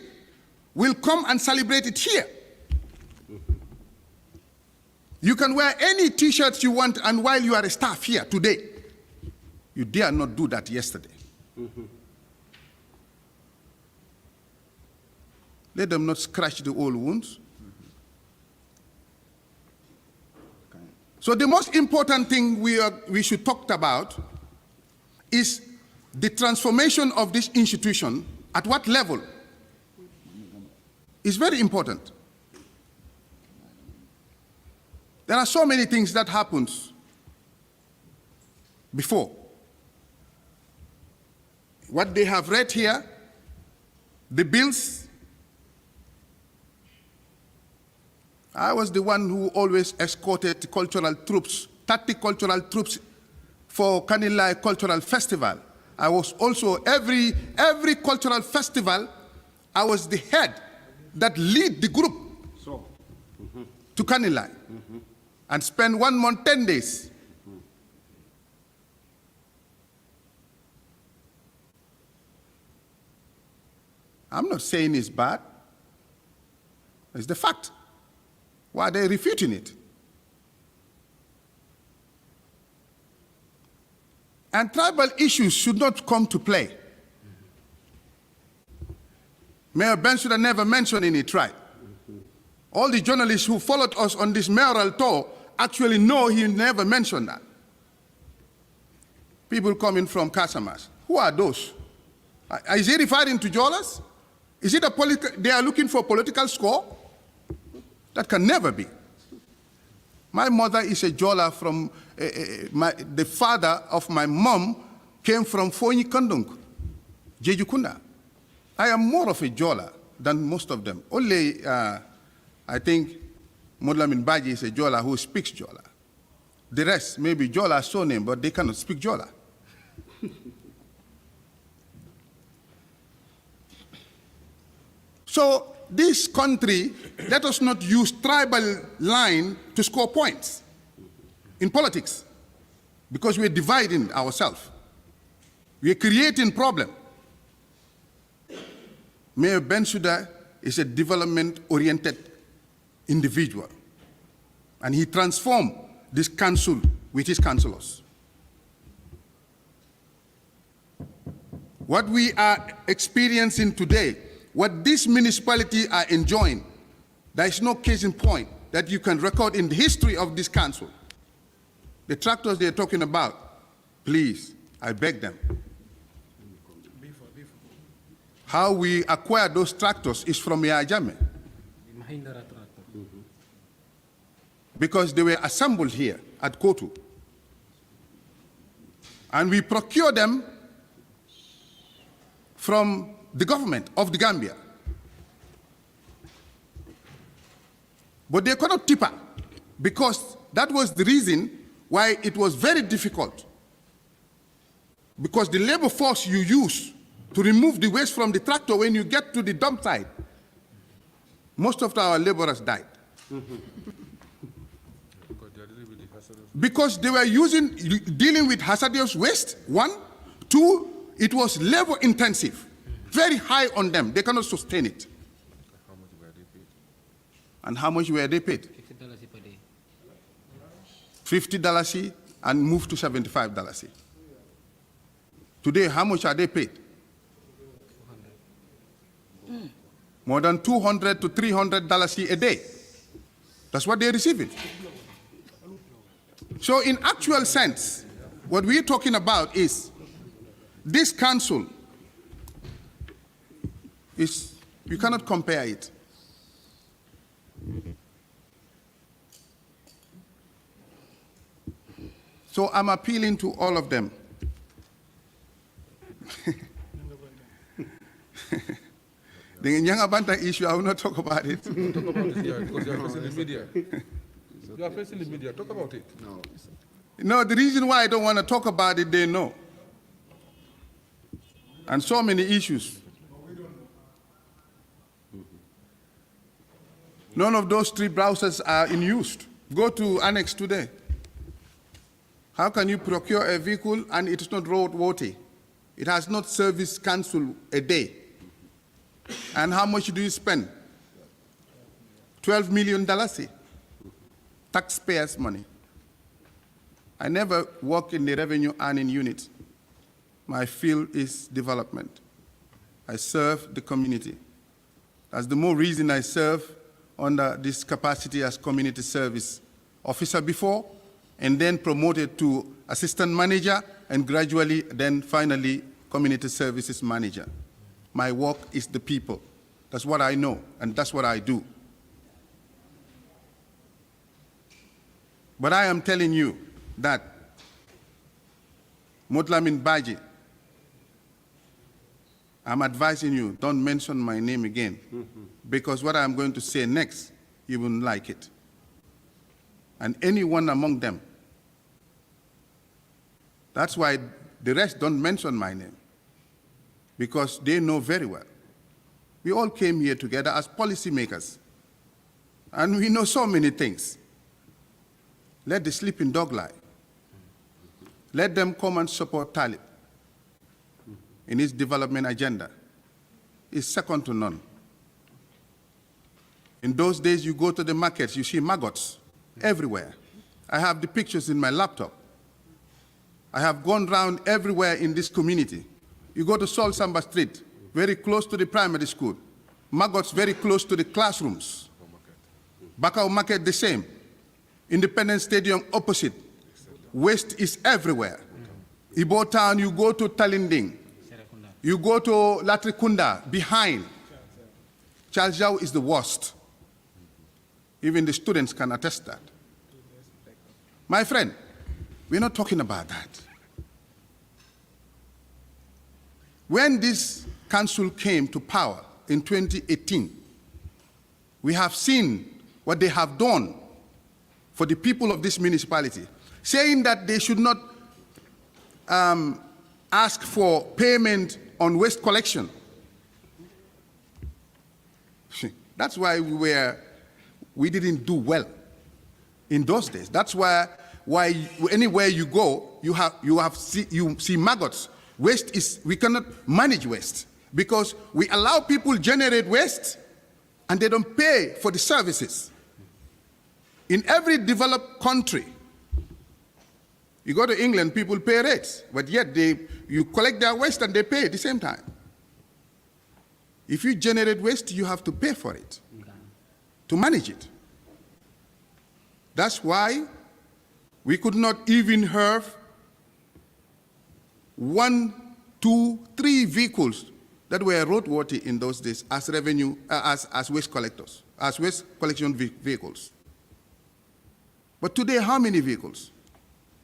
will come and celebrate it here. You can wear any t-shirts you want, and while you are a staff here today, you dare not do that yesterday. Let them not scratch the old wounds. So the most important thing we should talk about is the transformation of this institution. At what level? Is very important. There are so many things that happens before. What they have read here, the bills. I was the one who always escorted cultural troops, 30 cultural troops for Kanilai Cultural Festival. I was also, every cultural festival, I was the head that lead the group to Kanilai and spend 1 month, 10 days. I'm not saying it's bad. It's the fact. Why are they refuting it? And tribal issues should not come to play. Mayor Bensouda never mentioned any tribe. All the journalists who followed us on this mayoral tour actually know he never mentioned that. People coming from Casamas. Who are those? Is he referring to Jolas? Is it they are looking for political score? That can never be. My mother is a Jola from, the father of my mom came from Fonyi Kandung, Jejukunda. I am more of a Jola than most of them. Only, I think, Modlamin Baji is a Jola who speaks Jola. The rest, maybe Jola surname, but they cannot speak Jola. So, this country, let us not use tribal line to score points in politics, because we're dividing ourselves. We're creating problem. Mayor Bensouda is a development-oriented individual, and he transformed this council with his councillors. What we are experiencing today, what this municipality are enjoying, there is no case in point that you can record in the history of this council. The tractors they're talking about, please, I beg them. How we acquire those tractors is from Yajame. Because they were assembled here at Kotu. And we procure them from the government of the Gambia. But they cannot tipper, because that was the reason why it was very difficult Because the labor force you use to remove the waste from the tractor when you get to the dump site, most of our laborers died. Because they were dealing with hazardous waste, one. Two, it was labor intensive, very high on them. They cannot sustain it. And how much were they paid? $50 per day. $50 and moved to $75. Today, how much are they paid? More than $200 to $300 a day. That's what they're receiving. So in actual sense, what we're talking about is this council is, you cannot compare it. So I'm appealing to all of them. The Nyangabanta issue, I will not talk about it. Don't talk about it here because you are facing the media. You are facing the media. Talk about it. No, the reason why I don't want to talk about it, they know. And so many issues. None of those 3 browsers are in use. Go to Annex today. How can you procure a vehicle and it's not roadworthy? It has not service council a day. And how much do you spend? $12 million. Taxpayers' money. I never work in the revenue earning unit. My field is development. I serve the community. That's the more reason I serve under this capacity as community service officer before, and then promoted to assistant manager, and gradually, then finally, community services manager. My work is the people. That's what I know, and that's what I do. But I am telling you that Mutlamin Baji, I'm advising you, don't mention my name again, because what I'm going to say next, you won't like it. And anyone among them. That's why the rest don't mention my name, because they know very well. We all came here together as policymakers, and we know so many things. Let the sleeping dog lie. Let them come and support Talib in his development agenda. It's second to none. In those days, you go to the markets, you see maggots everywhere. I have the pictures in my laptop. I have gone around everywhere in this community. You go to Sol Samba Street, very close to the primary school. Maggots very close to the classrooms. Bakau Market the same. Independence Stadium opposite. Waste is everywhere. Ibo Town, you go to Talinding. You go to Latrikunda, behind. Charles Yao is the worst. Even the students can attest that. My friend, we're not talking about that. When this council came to power in 2018, we have seen what they have done for the people of this municipality, saying that they should not ask for payment on waste collection. That's why we didn't do well in those days. That's why anywhere you go, you see maggots. Waste is, we cannot manage waste because we allow people generate waste and they don't pay for the services. In every developed country, you go to England, people pay rates, but yet you collect their waste and they pay at the same time. If you generate waste, you have to pay for it, to manage it. That's why we could not even have 1, 2, 3 vehicles that were roadworthy in those days as revenue, as waste collectors, as waste collection vehicles. But today, how many vehicles?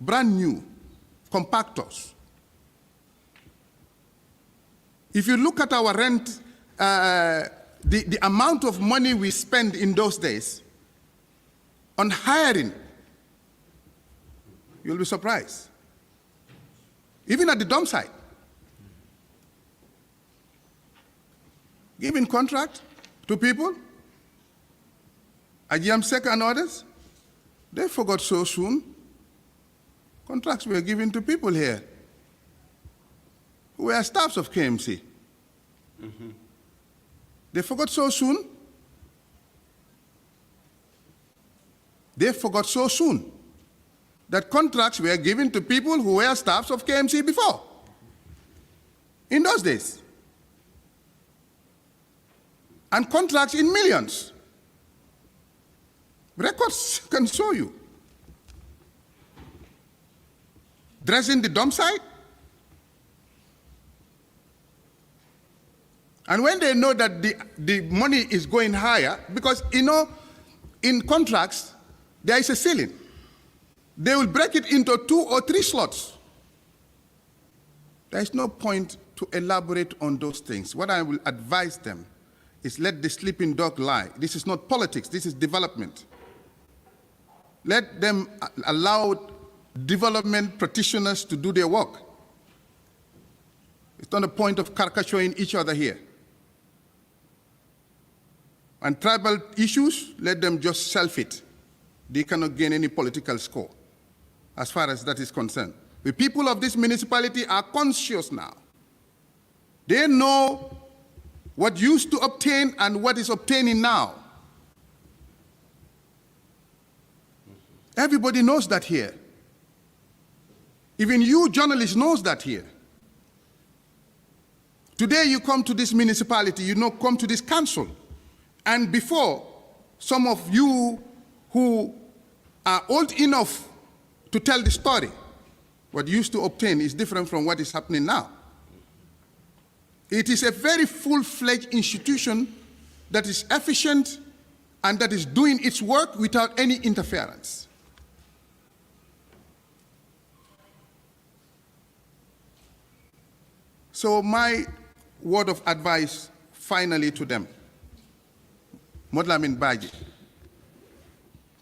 Brand new, compactors. If you look at our rent, the amount of money we spend in those days on hiring, you'll be surprised. even at the dump site. Giving contract to people, Ajamsek and others, they forgot so soon. Contracts were given to people here who were staffs of KMC. They forgot so soon. They forgot so soon that contracts were given to people who were staffs of KMC before, in those days. And contracts in millions. Records can show you. Dressing the dump site. And when they know that the money is going higher, because in contracts, there is a ceiling. They will break it into 2 or 3 slots. There is no point to elaborate on those things. What I will advise them is let the sleeping dog lie. This is not politics, this is development. Let them allow development practitioners to do their work. It's not a point of caricaturing each other here. And tribal issues, let them just shelf it. They cannot gain any political score, as far as that is concerned. The people of this municipality are conscious now. They know what used to obtain and what is obtaining now. Everybody knows that here. Even you journalists knows that here. Today you come to this municipality, you come to this council, and before, some of you who are old enough to tell the story, what used to obtain is different from what is happening now. It is a very full-fledged institution that is efficient and that is doing its work without any interference. So my word of advice finally to them, Modlamin Baji,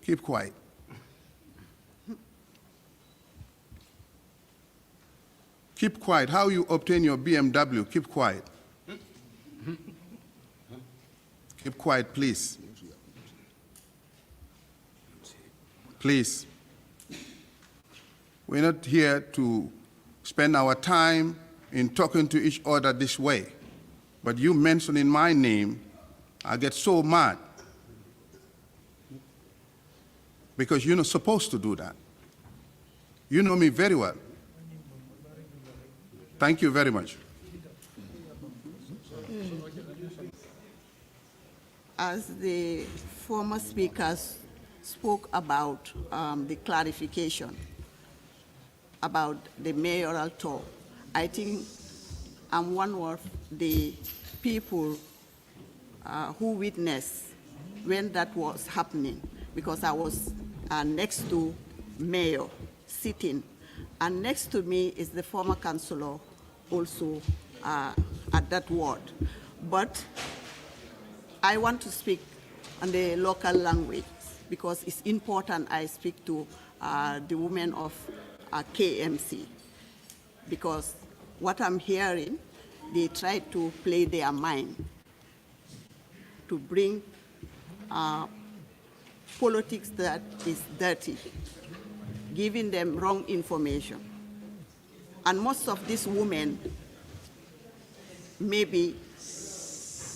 keep quiet. Keep quiet. How you obtain your BMW, keep quiet. Keep quiet, please. Please. We're not here to spend our time in talking to each other this way. But you mentioning my name, I get so mad. Because you're not supposed to do that. You know me very well. Thank you very much. As the former speakers spoke about the clarification about the mayoral tour, I think I'm one of the people who witnessed when that was happening, because I was next to mayor sitting, and next to me is the former councillor also at that ward. But I want to speak on the local language because it's important I speak to the women of KMC, because what I'm hearing, they try to play their mind to bring politics that is dirty, giving them wrong information. And most of these women, maybe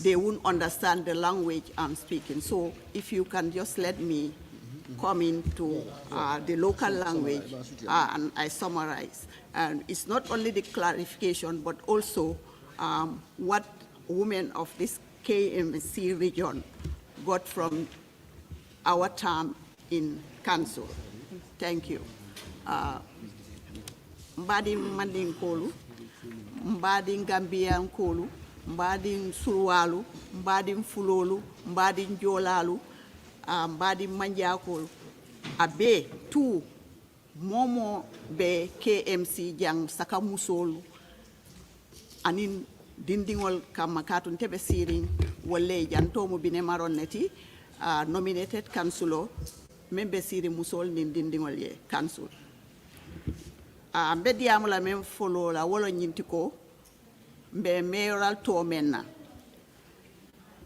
they won't understand the language I'm speaking. So if you can just let me come into the local language and I summarize. And it's not only the clarification, but also what women of this KMC region got from our term in council. Thank you. Mbadi Mandinkolu, Mbadi Gambiankolu, Mbadi Surwalu, Mbadi Fulolu, Mbadi Njolalu, Mbadi Manjakolu, Abe, two, Momo be KMC Jang Sakamusolu, Anin Dindingol Kamakatun Tebe Siring, Wale Jantomo Binemaron Neti, nominated councillor, member Siri Musol Nindingol Council. mbe diamu la men follow la wolo nyinti ko mbe mayoral to menna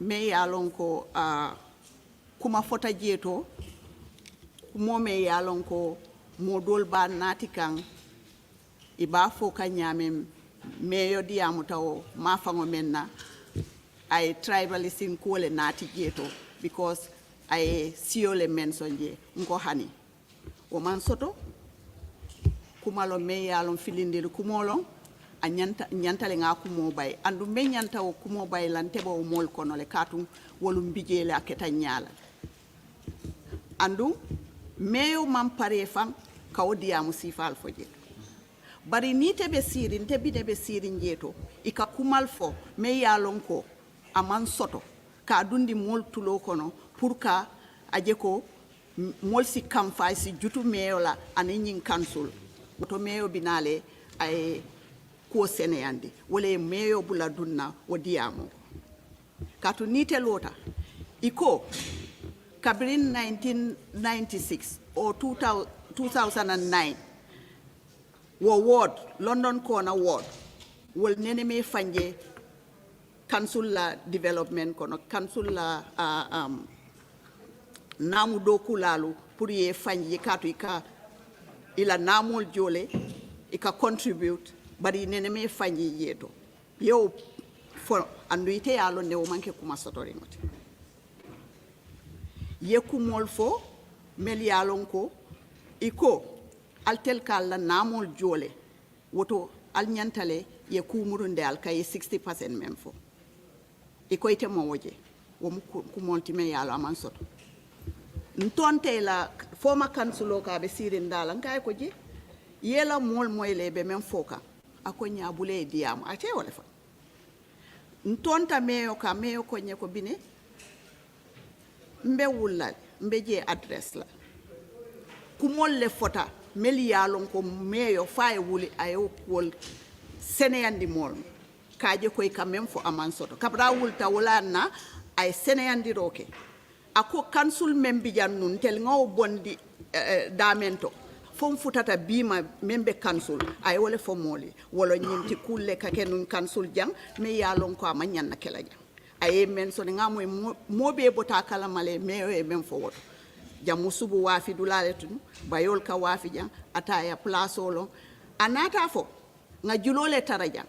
me yalon ko kuma fota jeto mo me yalon ko modol ba nati kan iba fo ka nyame meyo diamu taw ma fango menna ay tribalism ko le nati jeto because ay siole men sonje ngo hani o man soto kumalo me yalon filindiri kumolon a nyantale nga kumo bay andu me nyanta o kumo bay lan tebo o mol kono le katum wolum bijele aketa nyala andu meyo man pare fan kawdiamu sifal foje bari ni tebe sirin tebi debe sirin jeto ika kumal fo me yalon ko aman soto ka dundi mol tulo kono pour ka aje ko mol si kam fay si jutu meyo la ani nyin kansul to meyo binale ay ko seneyandi wala meyo bula dunna o diamo katu nite lota iko kabrin 1996 or 2009 wo ward London Corner ward wol nene me fanje council la development kono council la namu doku lalu pour ye fanje katu ika ila namol jole ika contribute bari nene me fanyi yeto yo for andu ite yalo ne o manke kuma sotori ngoti ye kumol fo mel yalon ko iko altel kala namol jole woto al nyantale ye kumurunde al kay 60% même fo iko ite mo woje wo kumonti me yalo aman soto ntonte la former councilor ka be sirin dala ngay ko je yela mol moyle be men foka akonya bule diam ate wala fa ntonta meyo ka meyo ko nye ko bine mbe wulal mbe je address la kumol le fota meli yalon ko meyo fay wuli ayo wol seneyandi mol kaje koy kamem fo aman soto kabra wulta wala na ay seneyandi roke ako council membi jannun tel ngaw bondi damento fom futata bima membe council ay wala fo moli wala nyinti kulle ka kenun council jang me yalon ko ama nyanna kala jang ay men so nga mobe bota kala male me e men fo woto jamu subu wafi dulale tunu bayol ka wafi jang ataya place olo anata fo nga julole taraja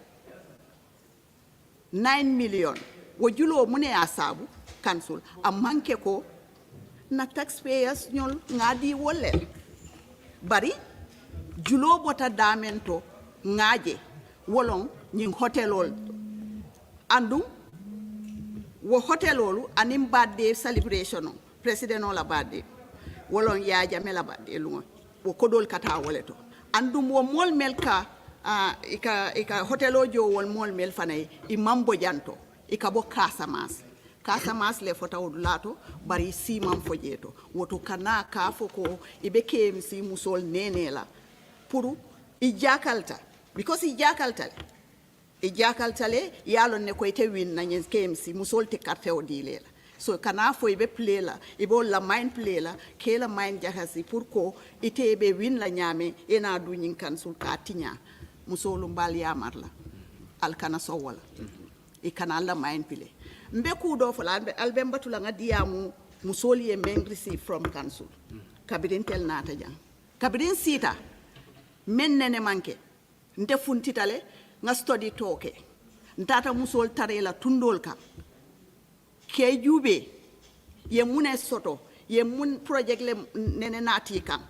9 million wo julo mune asabu council a manke ko na taxpayers nyol ngadi wolle bari julo bota damento ngaje wolon nyin hotelol andum wo hotelolu anim birthday celebration president ola birthday wolon yaaja mela birthday lungo wo kodol kata woleto andum wo mol melka ika hotelo jo wol mol mel fanay imambo janto ika bo Casamance le fota lato bari si man fojeto woto kana ka foko ibe KMC musol nenela puru ijakalta because ijakalta le yalo ne ko ite win na nyen KMC musol te carte o dilela so kana fo ibe plela ibo la mine plela ke la mine jahasi pour ko ite be win la nyame ena du nyin kansul ka tinya musolu mbal yamarla al kana so wala e kana la mine pile mbe kudo fola albe mbatula nga diamu musoli e men receive from council kabirin tel nata jang kabirin sita men nene manke nte funtitale nga study toke ntata musol tarela tundol ka ke jube ye mune soto ye mun project le nene nati kan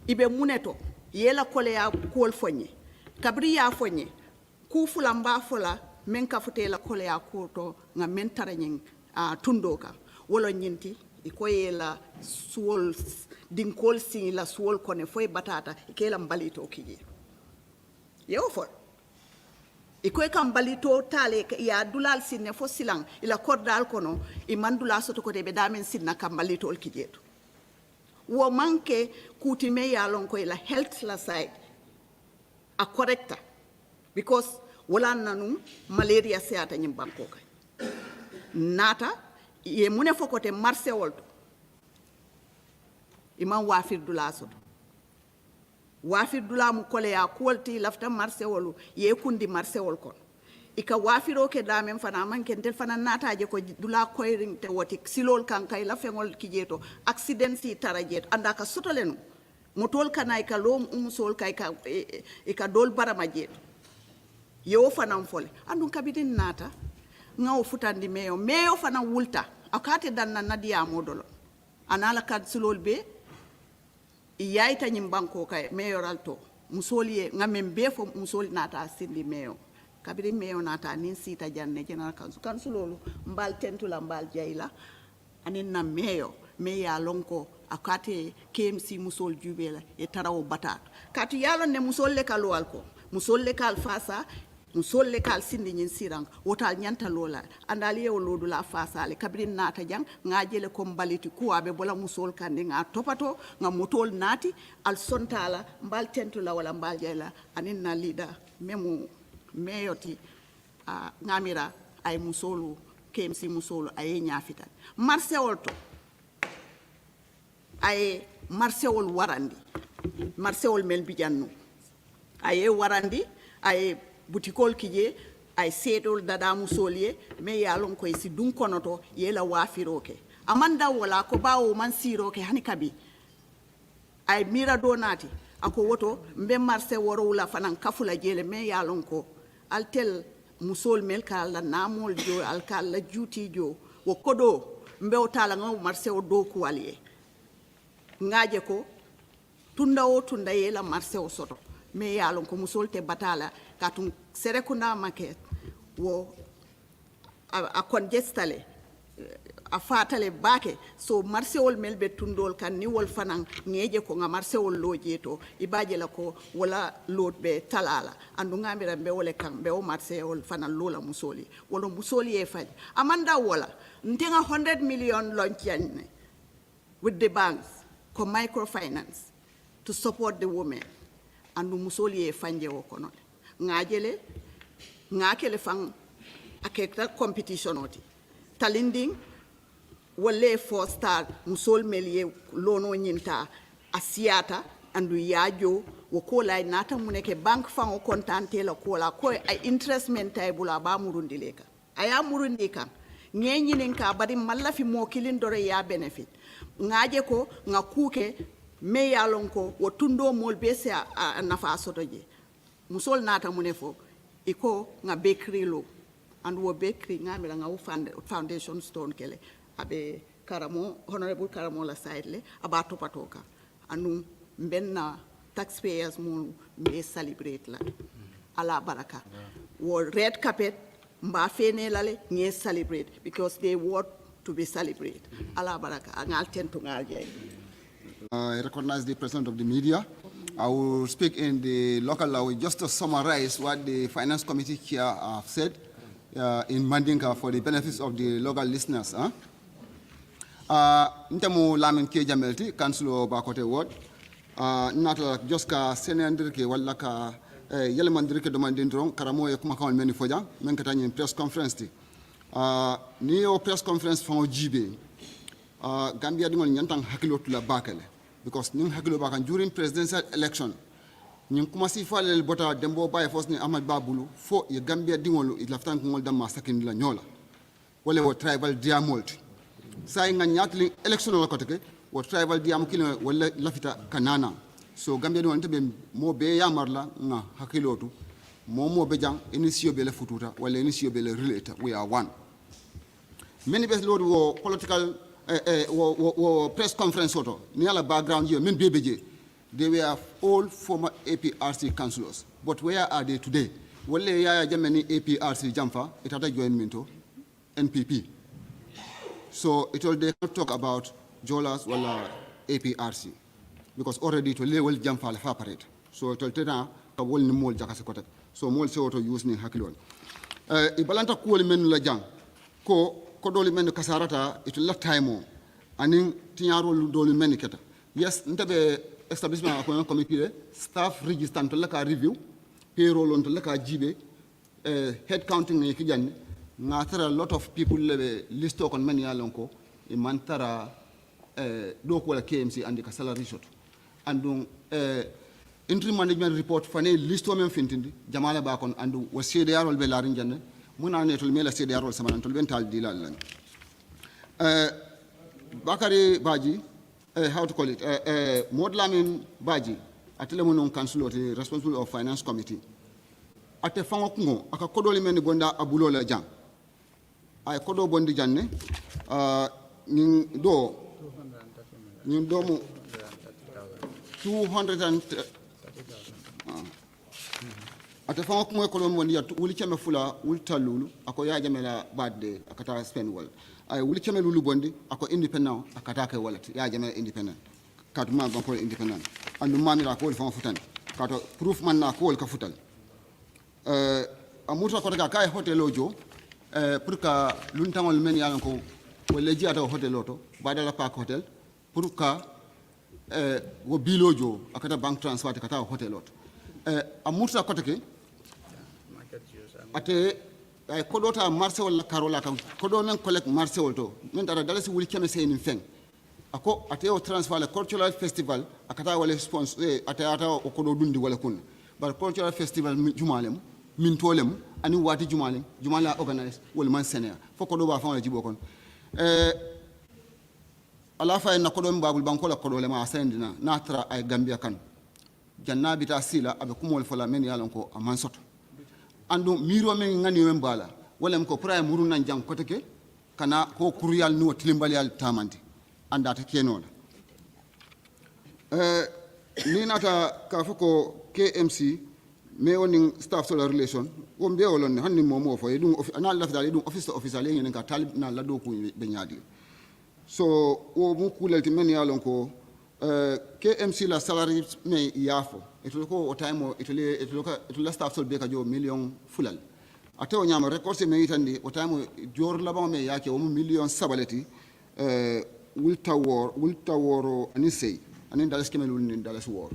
ibe muneto ye la kole ya kol fonye kabri ya fonye ku fula mba fula men ka fute la kole ya koto nga men taranyin tundoka wolo nyinti ikoye la suol dinkol si la suol kone foy batata ke la mbalito kije yo fo ikoy kam balito tale ya dulal sinne fo silang ila kordal kono e mandula soto ko be damen sinna kam balito kijeto wo manke kutime ya lon ko ila health la side a correcta because wala nanu malaria seata nyim banko kay nata ye mune fokote marché wolto imam wafir dula soto wafir dula mu kole ya kuolti lafta marse wolu ye kundi marse wol kon ika wafiro ke damen fana man ken tel fana nataje ko dula koyring te woti silol kan kay la fengol kijeto accident si tarajet anda ka sotolenu motol kana ka lom sol kay ka ika dol barama jet yo fana fole andun kabidin nata ngaw futandi meyo fana wulta akate danna nadia modolo anala kad silol be yaita nyimbanko kay mayoral to musoliye ngamen be fo musoli nata sindi meyo kabiri meyo nata nin sita janne general council lolu mbal tentula mbal jayla anin na meya lonko akate KMC musol jubela e tarawo batat katu yalo ne musol le kalwal ko musol le kal fasa musol le kal sindi nyin sirang wotal nyanta lola andali e lodu la fasa le kabiri nata jang ngajele ko mbaliti kuwabe bola musol kande nga topato nga motol nati al sontala mbal tentula wala mbal jayla anin na leader memu meyoti ngamira ay musolu KMC musolu ay ñafitan marseol to ay marseol warandi marseol mel bijannu ay warandi ay butikol kije ay sedol dada musoliye me yalon koy si dun konoto yela wafiroke amanda wala ko bawo man siroke hani kabi ay mira donati ako woto mbe marse woro wala fanan kafula jele me yalon ko altel musol mel kala namol jo alkala juti jo wo kodo mbe o tala ngaw marse o do ko waliye ngaje ko tunda o tunda yela marse o soto me yalon ko musol te batala katum serekunda market wo a congestale a fatale bake so marse ol melbe tundol kan ni wol fanan ngeje ko nga marse ol loje to ibaje la ko wala lot be talala andu ngamira be wole kan be o marse ol fanan lola musoli wala musoli e faji amanda wala ntenga 100 million lonchiane with the banks ko microfinance to support the women andu musoli e fanje o kono ngajele ngakele fang akekta competition oti talinding wale 4-star musol melie lono nyinta asiata andu yajo wokola nata muneke bank fan o kontante la kola ko ay interest men taybula ba murundi leka aya murundi kan ngenyinin ka bari mallafi mo kilin dore ya benefit ngaje ko nga kuke me yalon ko wo tundo mol be se a nafa sotoje musol nata munefo iko nga bakery lo and wo bakery ngamira nga foundation stone kele abe karamo honorable karamo la side le aba topatoka anu mbenna taxpayers mo me celebrate la ala baraka wo red carpet mba fene lale nge celebrate because they want to be celebrated ala baraka ngal tento ngal jey I recognize the president of the media. I will speak in the local language just to summarize what the finance committee here have said in Mandinka for the benefits of the local listeners. Ntemu lamin ke jamelti councilor bakote ward nata just ka senendir ke wala ka yelemandir ke domandin dron karamo e kuma kawal meni foja men kata nyin press conference ti ni o press conference fon jibe Gambia dingol nyantang hakilo tula bakale because ning hakilo bakan during presidential election nyin kuma si falel bota dembo baye fos ni Ahmad Babulu fo ye Gambia dingol ilaftan ngol damma sakin la nyola wala wo tribal diamolt say nga nyatli election la koteke wo tribal diam kilo wala lafita kanana so Gambia dingol tebe mo be yamarla nga hakilotu mo be jang initio be le fututa wala initio be le relate we are one many best lord wo political press conference photo ni ala background here men bebeje they were all former APRC councillors but where are they today wala ya jamani APRC jamfa itata join minto NPP so it all they talk about Jolas wala APRC because already to level jamfa la faparate so it all tena ka wol ni mol jakase kotak so mol se auto use ni hakilon ibalanta ko men la jang ko doli men kasarata it la time anin tinyaro doli men keta yes ntabe establishment ko committee staff register to la ka review payroll on to la ka jibe head counting ni ki janni ngatara lot of people le listo kon men yalon ko e mantara do ko la KMC andi ka salary shot andum interim management report fane listo men fintindi jamala ba kon andu wo CDR wol be larin janne muna ne tol mela CDR wol sama tol ben tal dilal lan Bakari Baji how to call it Modlamin Baji atele monon council responsible of finance committee ate fango kungo aka kodoli men gonda abulo la jang ay kodo bondi janne ñin do mu 200 ate fango kungo kodo bondi ya wuli cheme fula wul talulu ako ya jamela badde akata spend wal ay wuli cheme lulu bondi ako independent akata ke wallet ya jamela independent katuma ban ko independent andu mamira ko fango futan kato proof man na ko ka futal amuta ko daga kay hotel ojo pour ka luntangol men yalan ko wala jiata hotel oto badala park hotel pour ka wo bilojo akata bank transfer kata hotel oto amuta ko take ate ay kodota marché wala karola kan kodo men collect marché wolto men dara dalasi wuli keme seyni feng ako ate o transfer le cultural festival akata wala sponsor ate ata o kodo dundi wala kun bar cultural festival jumalem min tolem ani wati jumala organize wol man senia foko do ba fa jibo kon ala fa en ko do mbabul banko la ko do le ma sendina natra ay gambia kan jannabi ta sila abe kumol fola men yalon ko aman soto andu miro men ngani men bala wala ko pra muru nan jang ko teke kana ko kuryal no tilimbal yal tamandi anda ta kenola ni nata ka foko KMC me woni staff solar relation o mbe wolon hanni momo fo edum na lafda edum officer le ngene ka talib na lado ko be nyaadi so o mu kulalti men yalon ko KMC la salary me yafo eto ko o time eto la staff sol be ka jo million fulal ate o nyama record se me yitandi o time jor la ba me yake o million sabaleti wulta woro ani sey ani dalas kemelul ni dalas wor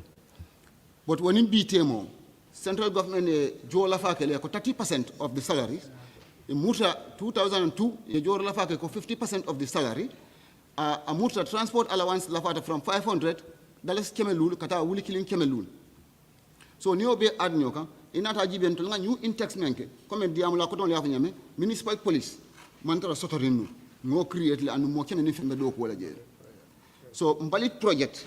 but wonin bitemo central government jo la fakele ko 30% of the salaries in muta 2002 ye jo la fakele ko 50% of the salary a muta transport allowance la fata from 500 dollars kemelul kata wuli kilin kemelul so ni obe adnyo kan inata jiben to nga new intex menke comme diam la ko don ya fanyame municipal police mantara sotorinu ngo create la anu mo kene ni fembe do ko wala je so mbalit project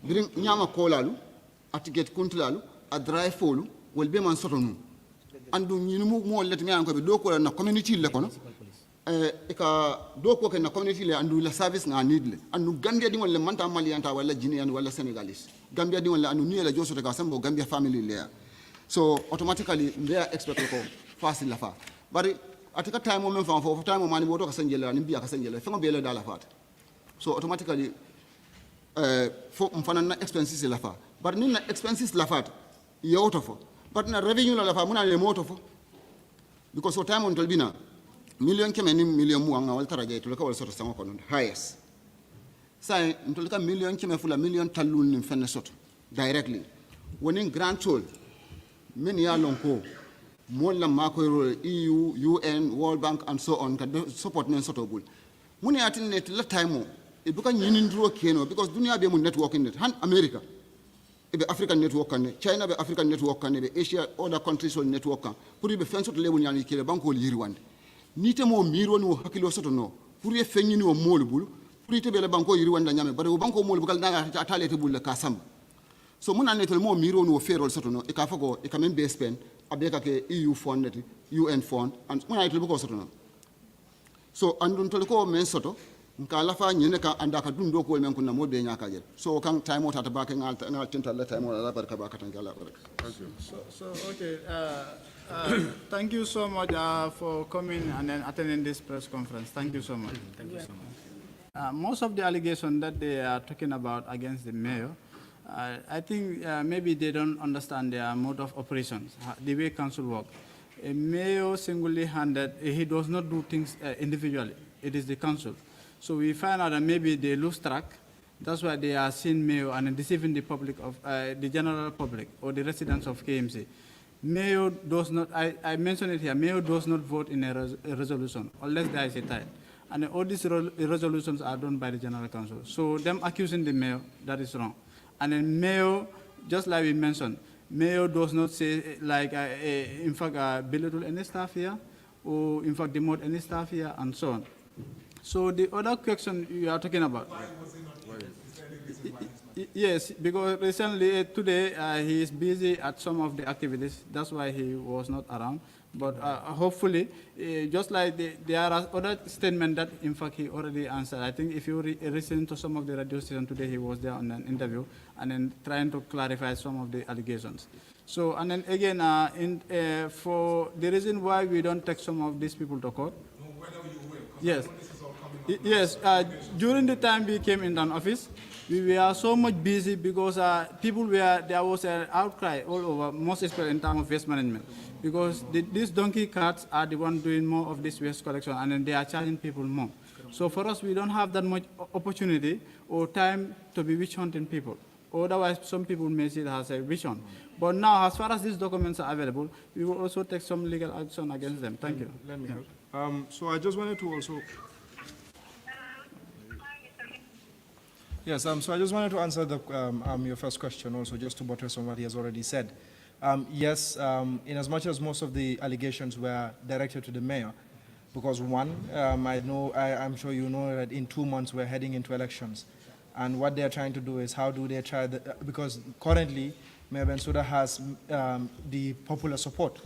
birin nyama ko lalu atiget kuntlalu a drive folu wol be man sotonu andu ñinu mo let mi an ko be do ko na community le kono e ka do ko ke na community le andu la service na need le andu gambia di won le manta malianta wala guinean wala senegalese gambia di won le andu ni la joso ka sambo gambia family le so automatically they expect ko facile la fa bari atika time mo men fa fo time mo mani bo to ka sanjela ni biya ka sanjela fa be le dala fat so automatically fo mfana na expenses la fa bari ni na expenses la fat yoto fo but na revenue la fa muna le moto fo because so time on tolbina million keme ni million mu anga wal taraje to ka wal soto sango kono highest sai ntolika million keme fula million talul ni fenne soto directly woni grand toll men ya lonko mo la mako EU UN World Bank and so on ka support men soto bul muni atin net la time e buka nyinindro keno because dunia be mu networking net han America be African network kan China be African network kan be Asia other countries on network kan pour be fen soto lebu nyani kile banko yiri wande nite mo miro no hakilo soto no pour ye fenni no molbul pour ite be le banko yiri wanda nyame bare banko molbul kal danga atalete bul ka sam so muna netel mo miro no ferol soto no e ka fago e ka men be spend abeka ke EU fund net UN fund and muna netel ko soto no so andun tol ko men soto nka lafa nyene ka anda ka dundo ko men kunna modbe nyaka jel so kan time o tata baka ngal tinta la time o la barka baka tan gala barka so okay thank you so much for coming and then attending this press conference. Thank you so much. Thank you so much. Most of the allegations that they are talking about against the mayor, I think maybe they don't understand their mode of operations, the way council work. A mayor single-handed, he does not do things individually. It is the council. So we find out that maybe they lose track. That's why they are seeing mayor and deceiving the public of the general public or the residents of KMC. Mayor does not, I mentioned it here, mayor does not vote in a resolution unless there is a tie. And all these resolutions are done by the general council. So them accusing the mayor, that is wrong. And then mayor just like we mentioned, mayor does not say, like, in fact, belittle any staff here, or in fact, demote any staff here, and so on. So the other question you are talking about. Why was he not here? Yes, because recently, today, he is busy at some of the activities. That's why he was not around. But hopefully, just like there are other statements that, in fact, he already answered. I think if you listen to some of the radio stations today, he was there on an interview and then trying to clarify some of the allegations. So, and then again, for the reason why we don't take some of these people to court. No, whether you will. Yes. Yes, during the time we came in an office, we were so much busy because there was an outcry all over, most especially in terms of waste management. Because these donkey carts are the ones doing more of this waste collection, and then they are charging people more. So for us, we don't have that much opportunity or time to be witch hunting people. Otherwise, some people may see it as a witch hunt. But now, as far as these documents are available, we will also take some legal action against them. Thank you. Let me help. So I just wanted to also... Yes, so I just wanted to answer your first question also, just to buttress on what he has already said. Yes, in as much as most of the allegations were directed to the mayor, because one, I'm sure you know that in 2 months we're heading into elections. And what they're trying to do is how do they try, because currently Mayor Bensouda has the popular support.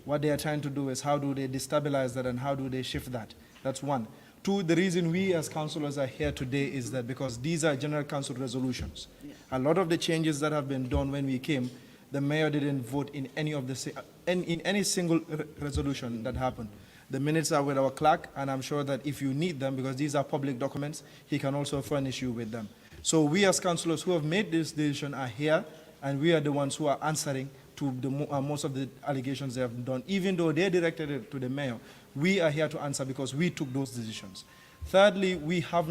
What they are trying to do is how do they destabilize that and how do they shift that? That's one. Two, the reason we as councillors are here today is that because these are general council resolutions. Yeah. A lot of the changes that have been done when we came, the mayor didn't vote in any of the in any single resolution that happened. The minutes are with our clerk, and I'm sure that if you need them, because these are public documents, he can also furnish you with them. So we as councillors who have made this decision are here, and we are the ones who are answering to the most of the allegations they have done. Even though they directed it to the mayor, we are here to answer because we took those decisions. Thirdly, we have,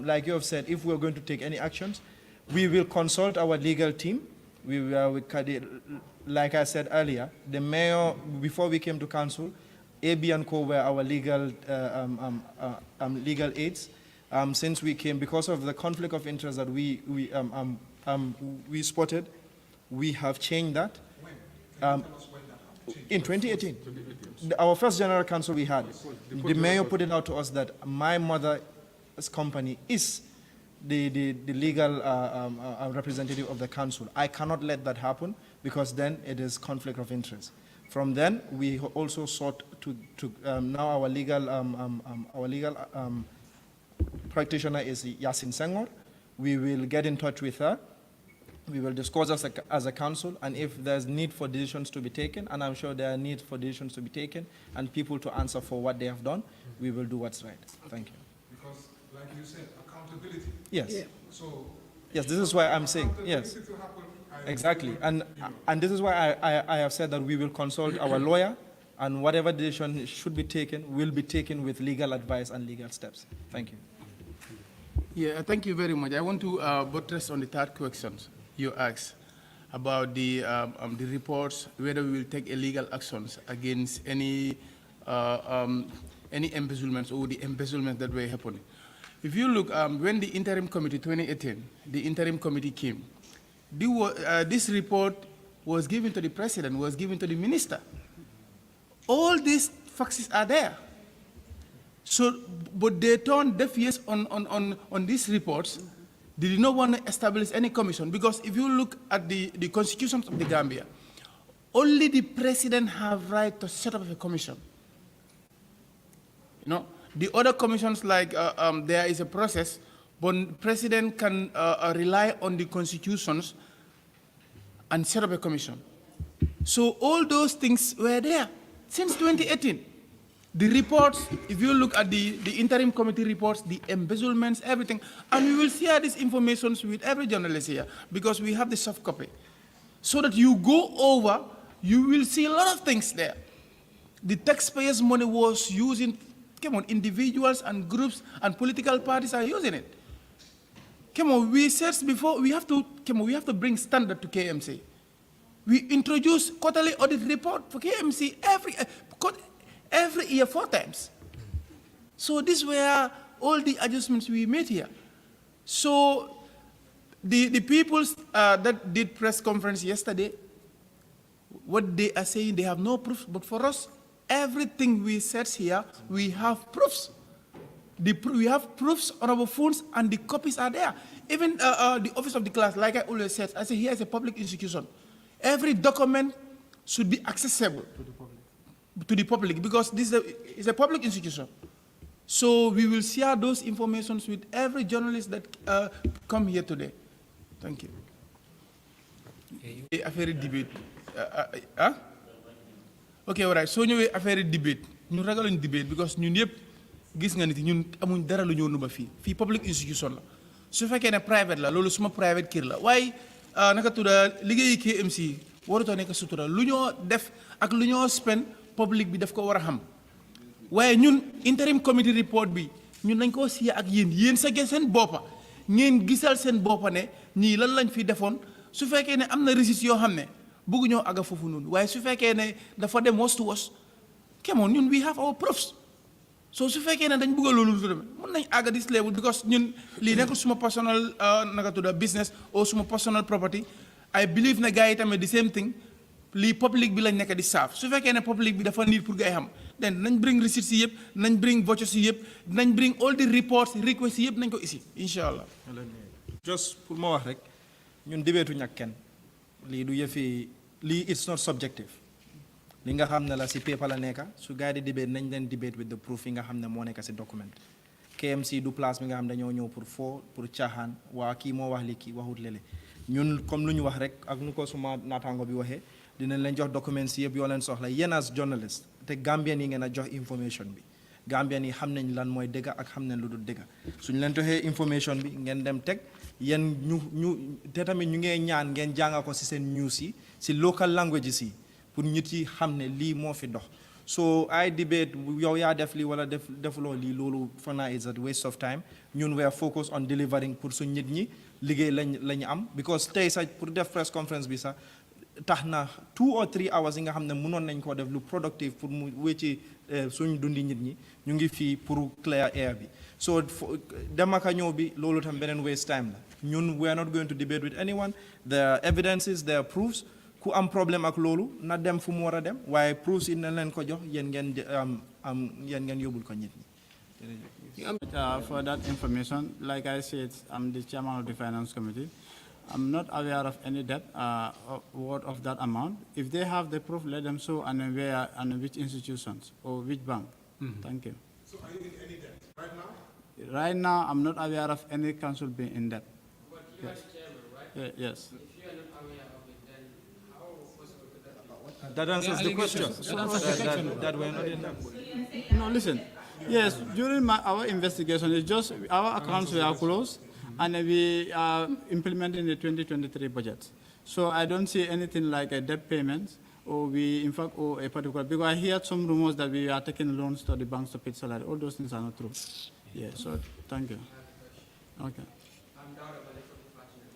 like you have said, if we're going to take any actions, we will consult our legal team. Like I said earlier, the mayor, before we came to council, AB and Co were our legal aids. Since we came, because of the conflict of interest that we spotted, we have changed that. In 2018, our first general council we had, the mayor put it out to us that my mother's company is the legal representative of the council. I cannot let that happen because then it is conflict of interest. From then, we also sought to now our legal practitioner is Yasin Senghor. We will get in touch with her. We will discuss as a council, and if there's need for decisions to be taken, and I'm sure there are needs for decisions to be taken, and people to answer for what they have done, we will do what's right. Thank you. Because, like you said, accountability. Yes. Yeah. So. Yes, this is why I'm saying yes. Exactly, and this is why I have said that we will consult our lawyer, and whatever decision should be taken will be taken with legal advice and legal steps. Thank you. Yeah, thank you very much. I want to buttress on the third question you asked about the reports, whether we will take illegal actions against any embezzlements or the embezzlement that were happening. If you look, when the interim committee 2018, the interim committee came, this report was given to the president, was given to the minister. All these facts are there. So, but they turned deaf ears on these reports. They did not want to establish any commission because if you look at the constitutions of the Gambia, only the president have right to set up a commission. You know, the other commissions like there is a process, but the president can rely on the constitutions and set up a commission. So all those things were there since 2018. The reports, if you look at the interim committee reports, the embezzlements, everything, and we will share these information with every journalist here because we have the soft copy. So that you go over, you will see a lot of things there. The taxpayers' money was using, come on, individuals and groups and political parties are using it. Come on, we said before, we have to bring standard to KMC. We introduce quarterly audit report for KMC every year 4 times. So these were all the adjustments we made here. So The people that did press conference yesterday, what they are saying, they have no proof. But for us, everything we said here, we have proofs. We have proofs on our phones, and the copies are there. Even the office of the class, like I always said, I say here is a public institution. Every document should be accessible to the public because this is a public institution. So we will share those informations with every journalist that come here today. Thank you. Affaire debate. Okay, all right. So ñëwee affaire debate. Ñu ragaluñ debate because ñun yëpp gis nga nit ñun amuñ dara lu ñëw nu ba fii. Fii public institution la. Su fekkee ne private la loolu suma private kër la. Waaye naka tudda liggéeyi KMC warutoo nekk sutura lu ñoo def ak lu ñoo spend public bi daf ko war a xam. Waaye ñun interim committee report bi ñun nañ koo siya ak yéen sa seen boppa ngeen gisal seen boppa ne ñii lan lañ fi defoon su fekkee ne am na registre yoo xam ne bëgg ñoo aga foofu noonu waaye su fekkee ne dafa dem was to was come on ñun we have our proofs so su fekkee ne dañ bëgg loolu su demee mën nañ aga this level because ñun lii nekkul suma personal naka tudda business or suma personal property I believe na gars yi tamit the same thing lii public bi lañ nekk di saaf su fekkee ne public bi dafa nit pour gars yi xam then nañ bring receipts yi yëpp nañ bring vouchers yi yëpp nañ bring all the reports requests yi yëpp nañ ko isi incha allah. just pour ma wax rek ñun dibeetu ñak kenn lii du yëfi lii it's not subjective li nga xam ne la si paper la nekka su gars yi di debate nañ leen debate with the proof yi nga xam ne moo nekk si document KMC du place bi nga xam dañoo ñëw pour caaxaan waa kii moo wax li kii waxut lele ñun comme lu ñu wax rek ak nu ko suma naataango bi waxee dinañ leen jox documents yëpp yoo leen soxla yéen as journalist te Gambien yi ngeen a jox information bi Gambien yi xam nañ lan mooy dëgg ak xam nañ lu dul dëgg suñ leen joxee information bi ngeen dem teg yéen ñu te tamit ñu ngee ñaan ngeen jànga ko si seen news yi si local languages yi pour nit yi xam ne lii moo fi dox so ay debate yow yaa def lii wala defuloo lii loolu for now is a waste of time ñun we are focused on delivering pour suñ nit ñi liggéey lañu am because tey sax pour def press conference bi sax tax na 2 or 3 hours yi nga xam ne mënoon nañ koo def lu productive pour mu wécci suñ dundi nit ñi ñu ngi fii pour clear air bi so dem ak a ñëw bi loolu tam beneen waste time la ñun we are not going to debate with anyone there are evidences there are proofs ku am problème ak loolu na dem fu mu war a dem waaye proofs yi na leen ko jox yéen ngeen yóbbul ko nit ñi. For that information, like I said, I'm the chairman of the finance committee. I'm not aware of any debt worth of that amount. If they have the proof, let them show and where and which institutions or which bank. Thank you. So are you in any debt right now? Right now, I'm not aware of any council being in debt. But you are the chairman, right? Yes. If you are not aware of it, then how possible could that be? That answers the question. That we're not in debt. No, listen. Yes, during our investigation, it's just our accounts were closed, and we are implementing the 2023 budget. So I don't see anything like a debt payment, or we, in fact, owe a particular, because I heard some rumors that we are taking loans to the banks to pay salary. All those things are not true. Yeah, so thank you. Okay. I'm down of electoral department.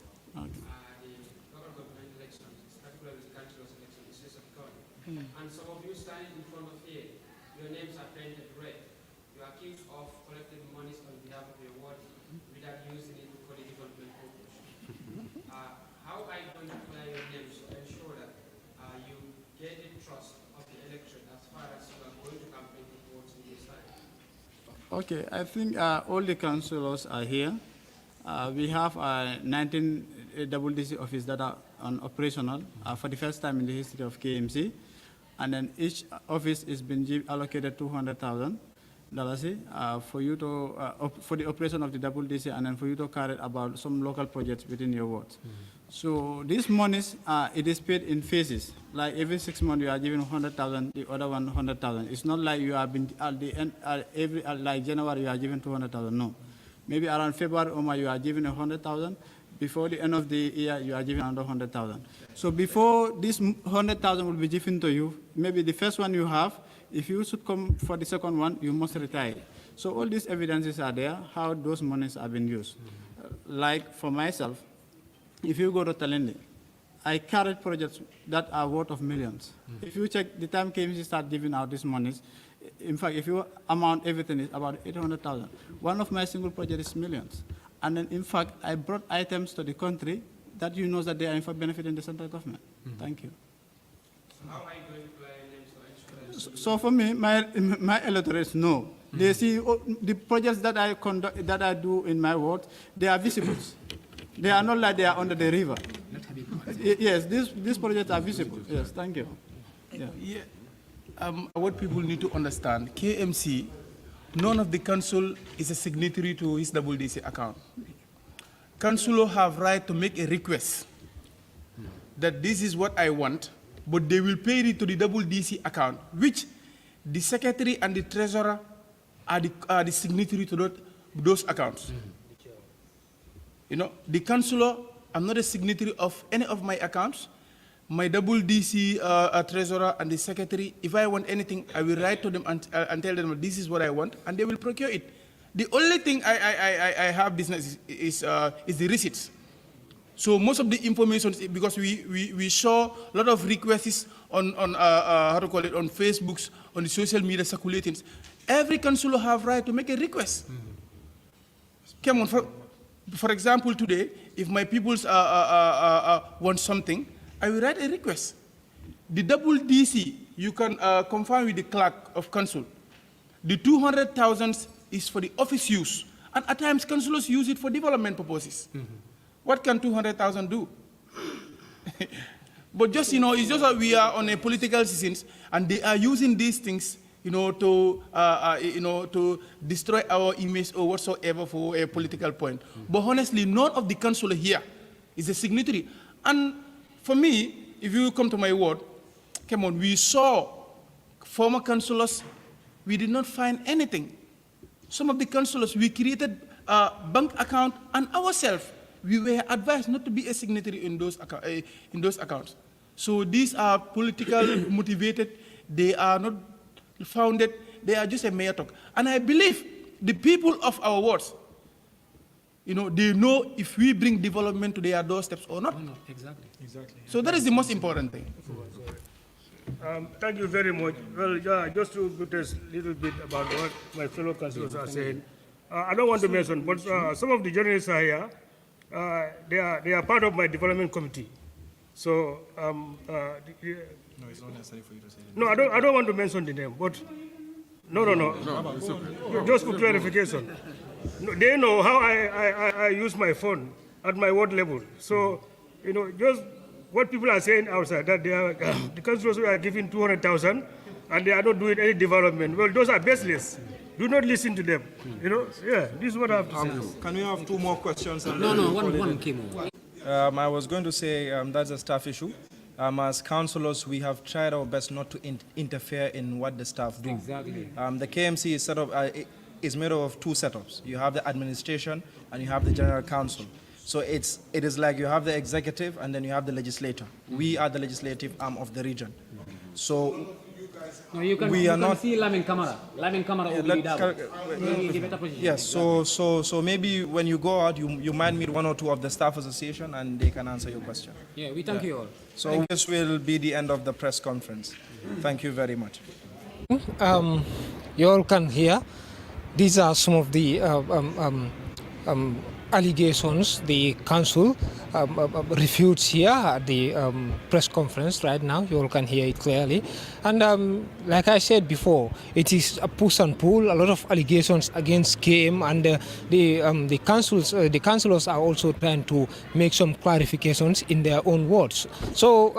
Okay. The local government elections, particularly the council's election, is just occurring. And some of you standing in front of here, your names are painted red. You are accused of collecting monies on behalf of your ward without using it for the development purpose. How are you going to clear your names to ensure that you get the trust of the electorate as far as you are going to campaign towards in this time? Okay, I think all the councillors are here. We have 19 WDC offices that are operational for the first time in the history of KMC. And then each office is been allocated $200,000 for you to for the operation of the WDC, and then for you to carry about some local projects within your wards. So these monies, it is paid in phases. Like every 6 months you are given 100,000, the other one 100,000. It's not like you have been at the end every like January you are given 200,000. No, maybe around February or March you are given 100,000. Before the end of the year, you are given another 100,000. So before this 100,000 will be given to you, maybe the first one you have, if you should come for the second one, you must retire. So all these evidences are there, how those monies have been used. Like for myself, if you go to Talende, I carried projects that are worth of millions. If you check the time KMC start giving out these monies, in fact, if you amount everything is about 800,000. One of my single projects is millions. And then, in fact, I brought items to the country that you know that they are in fact benefiting the central government. Thank you. How are you going to play names or So for me, my electorates know. They see the projects that I conduct, that I do in my ward, they are visible. They are not like they are under the river. Yes, these projects are visible. Yes, thank you. What people need to understand, KMC, none of the council is a signatory to his WDC account. Councillors have right to make a request that this is what I want, but they will pay it to the WDC account, which the secretary and the treasurer are the signatory to those accounts. You know, the councillor, I'm not a signatory of any of my accounts. My WDC treasurer and the secretary, if I want anything, I will write to them and tell them this is what I want, and they will procure it. The only thing I have business is the receipts. So most of the information, because we saw a lot of requests on how to call it, on Facebooks, on the social media circulating. Every councillor have right to make a request. Come on, for example, today, if my people want something, I will write a request. The WDC, you can confirm with the clerk of council. The 200,000 is for the office use, and at times councillors use it for development purposes. What can 200,000 do? But just, you know, it's just that we are on a political season, and they are using these things, you know, to destroy our image or whatsoever for a political point. But honestly, none of the councillors here is a signatory. And for me, if you come to my ward, come on, we saw former councillors, we did not find anything. Some of the councillors, we created a bank account, and ourselves, we were advised not to be a signatory in those accounts. So these are political motivated, they are not founded, they are just a mere talk. And I believe the people of our wards, you know, they know if we bring development to their doorsteps or not. No, exactly. So that is the most important thing. Thank you very much. Well, just to put a little bit about what my fellow councillors are saying, I don't want to mention, but some of the journalists are here. They are part of my development committee. So, no, it's not necessary for you to say that. No, I don't want to mention the name, but no. Just for clarification. No, they know how I use my phone at my ward level. So, you know, just what people are saying outside, that they are, the councillors are giving 200,000 and they are not doing any development. Well, those are baseless. Do not listen to them. You know, yeah, this is what I have to say. Can we have two more questions? One came over. I was going to say that's a staff issue. As councillors, we have tried our best not to interfere in what the staff do. Exactly. The KMC is set up, is made up of two setups. You have the administration and you have the general council. So it is like you have the executive and then you have the legislature. We are the legislative arm of the region. So no, you can see Lamin Kamara. Lamin Kamara will be that. Yes, so maybe when you go out, you might meet one or two of the staff association and they can answer your question. Yeah, we thank you all. So this will be the end of the press conference. Thank you very much. You all can hear. These are some of the allegations the council refutes here at the press conference right now. You all can hear it clearly. And like I said before, it is a push and pull, a lot of allegations against KM, and the councillors are also trying to make some clarifications in their own words. So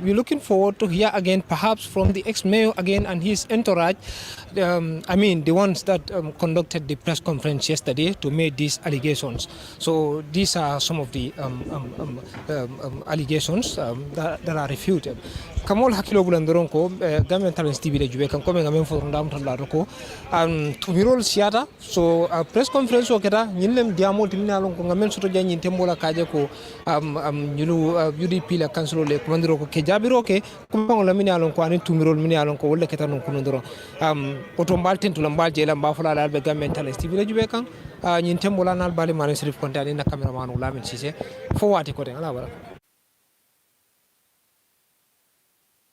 we're looking forward to hear again, perhaps from the ex-mayor again and his entourage, I mean the ones that conducted the press conference yesterday to make these allegations. So these are some of the allegations that are refuted. Kamol hakilo bulandoron ko Gambian Talents TV le jube kan ko men ngamen forum dam tan la ko tumirol siata so press conference o keta nyinlem diamol timina lon ko ngamen soto janyin tembola kaje ko nyulu UDP la council le komandiro ko ke jabiro ke ko la mina lon ko ani tumirol mina lon ko wolle keta non kunondoro oto mbal tentu la mbal je la mbafula la be Gambian Talents TV le jube kan nyin tembola nal bali mane sirif kontani na cameraman Lamin Cissé fo wati ko de ala wala